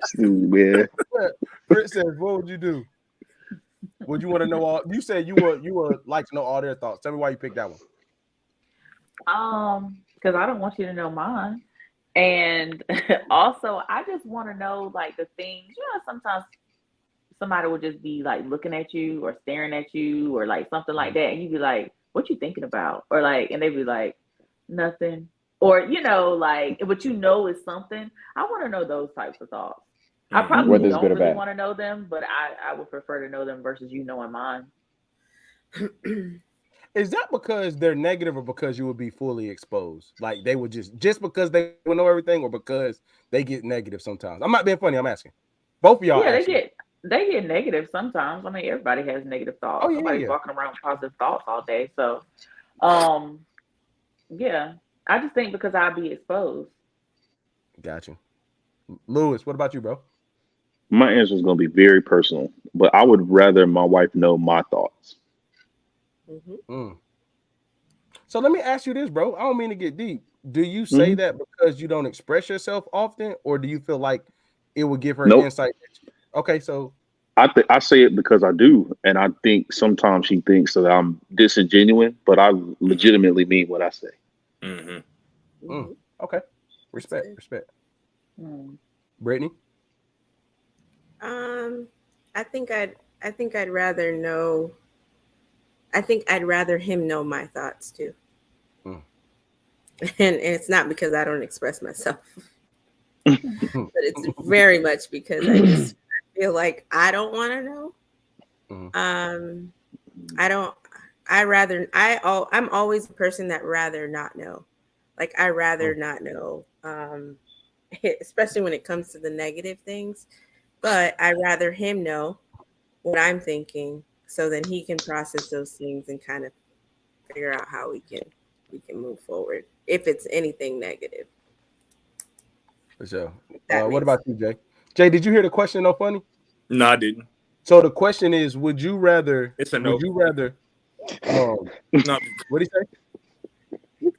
Stupid, man. Fritz says, "What would you do? Would you want to know all?" You said you would like to know all their thoughts. Tell me why you picked that one. because I don't want you to know mine. And also, I just want to know like the things, sometimes somebody will just be like looking at you or staring at you or like something like that. And you'd be like, what you thinking about? Or like, and they'd be like, nothing. Or, like, what is something. I want to know those types of thoughts. I probably Whether it's don't good or really bad. want to know them, but I would prefer to know them versus you knowing mine. Is that because they're negative or because you would be fully exposed? Like they would just because they would know everything or because they get negative sometimes? I'm not being funny. I'm asking. Both of y'all. Yeah, actually. they get negative sometimes. I mean, everybody has negative thoughts. Oh, yeah, Nobody's yeah. walking around with positive thoughts all day. So, yeah, I just think because I'll be exposed. Gotcha. Louis, what about you, bro? My answer is going to be very personal, but I would rather my wife know my thoughts. So let me ask you this, bro. I don't mean to get deep. Do you say that because you don't express yourself often, or do you feel like it would give her insight? Okay, so I say it because I do, and I think sometimes she thinks that I'm disingenuous, but I legitimately mean what I say. Okay, respect. Brittany, I think I'd rather know. I think I'd rather him know my thoughts too. And it's not because I don't express myself, but it's very much because I just feel like I don't want to know. I'm always a person that rather not know. Like I rather not know, especially when it comes to the negative things. But I rather him know what I'm thinking, so then he can process those things and kind of figure out how we can move forward if it's anything negative. for sure. What about you, Jay? Jay, did you hear the question? No funny. No, I didn't. So the question is, would you rather? It's a no. Would you rather? No. What did he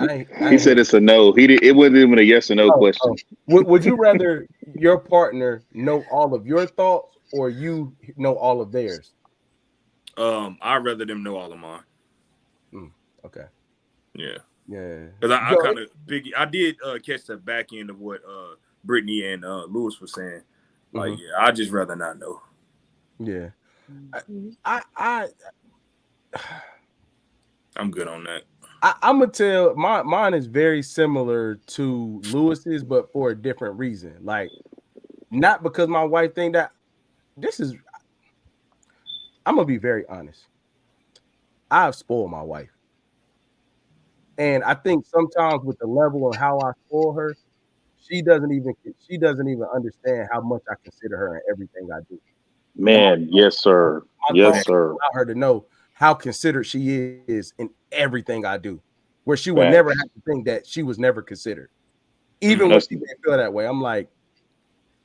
say? He said it's a no. It wasn't even a yes or no question. Would you rather your partner know all of your thoughts or you know all of theirs? I'd rather them know all of mine. Okay. Yeah. Yeah. Because I kind of I did catch the back end of what Brittany and Louis were saying. Like, yeah, I'd just rather not know. Yeah. I'm good on that. I'm gonna tell mine is very similar to Lewis's, but for a different reason. Like, not because my wife think that I'm gonna be very honest. I've spoiled my wife. And I think sometimes with the level of how I spoil her, she doesn't even understand how much I consider her in everything I do. Man, yes, sir. Yes, sir. Allow her to know how considered she is in everything I do, where she would never have to think that she was never considered. Even when she didn't feel that way, I'm like,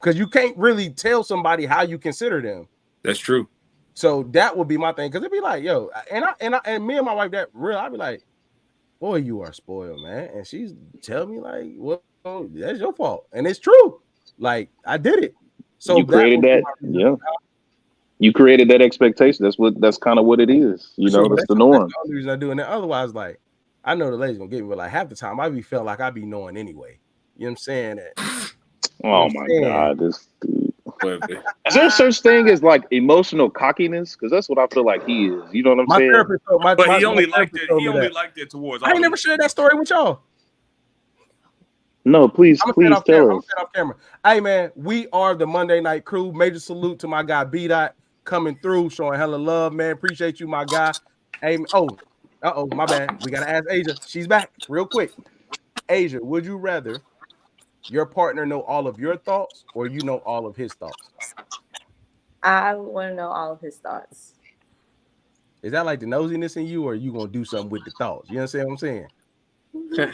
because you can't really tell somebody how you consider them. That's true. So that would be my thing, because it'd be like, yo, and me and my wife, that real, I'd be like, boy, you are spoiled, man. And she's telling me like, well, that's your fault, and it's true. Like, I did it. So you created that, yeah. You created that expectation. That's kind of what it is. You know, that's the norm. That's the only reason I do it. And otherwise, like, I know the lady's gonna get me, but like half the time I be feeling like I be knowing anyway. You know what I'm saying? Oh my God, this dude. Is there such thing as like emotional cockiness? Because that's what I feel like he is. You know what I'm saying? Therapist, but he only liked it. He only liked it towards. I ain't never shared that story with y'all. No, please tell us. I'm off camera. Hey man, we are the Monday Night Crew. Major salute to my guy B-Dot coming through, showing hella love, man. Appreciate you, my guy. Hey, my bad. We gotta ask Asia. She's back real quick. Asia, would you rather your partner know all of your thoughts or you know all of his thoughts? I want to know all of his thoughts. Is that like the nosiness in you, or are you gonna do something with the thoughts? You understand what I'm saying? A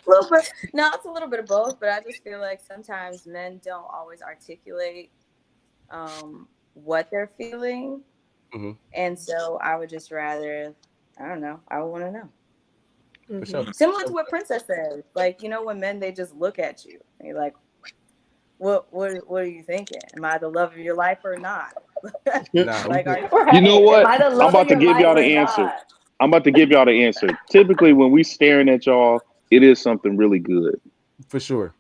little bit. No, it's a little bit of both, but I just feel like sometimes men don't always articulate what they're feeling. Mm-hmm. And so I would just rather, I don't know, I would want to know. For sure. Similar to what Princess said. Like, you know, when men, they just look at you and you're like, what are you thinking? Am I the love of your life or not? Nah, Like, You know what? Am I the I'm love about of to your give life y'all or the answer. not? I'm about to give y'all the answer. Typically, when we staring at y'all, it is something really good. for sure.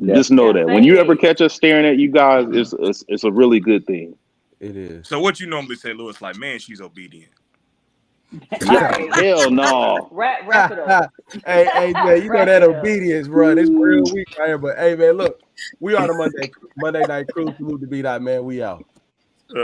Just know Yeah, that when you ever same. catch us staring at you guys, it's a really good thing. It is. So what you normally say, Lewis? Like, man, she's obedient. Right. Hell no. Wrap it up. Hey, man, you know Wrap that it up. obedience, bro. This real week right here. But hey, man, look, we are the Monday Night Crew. Salute to B-Dot, man. We out.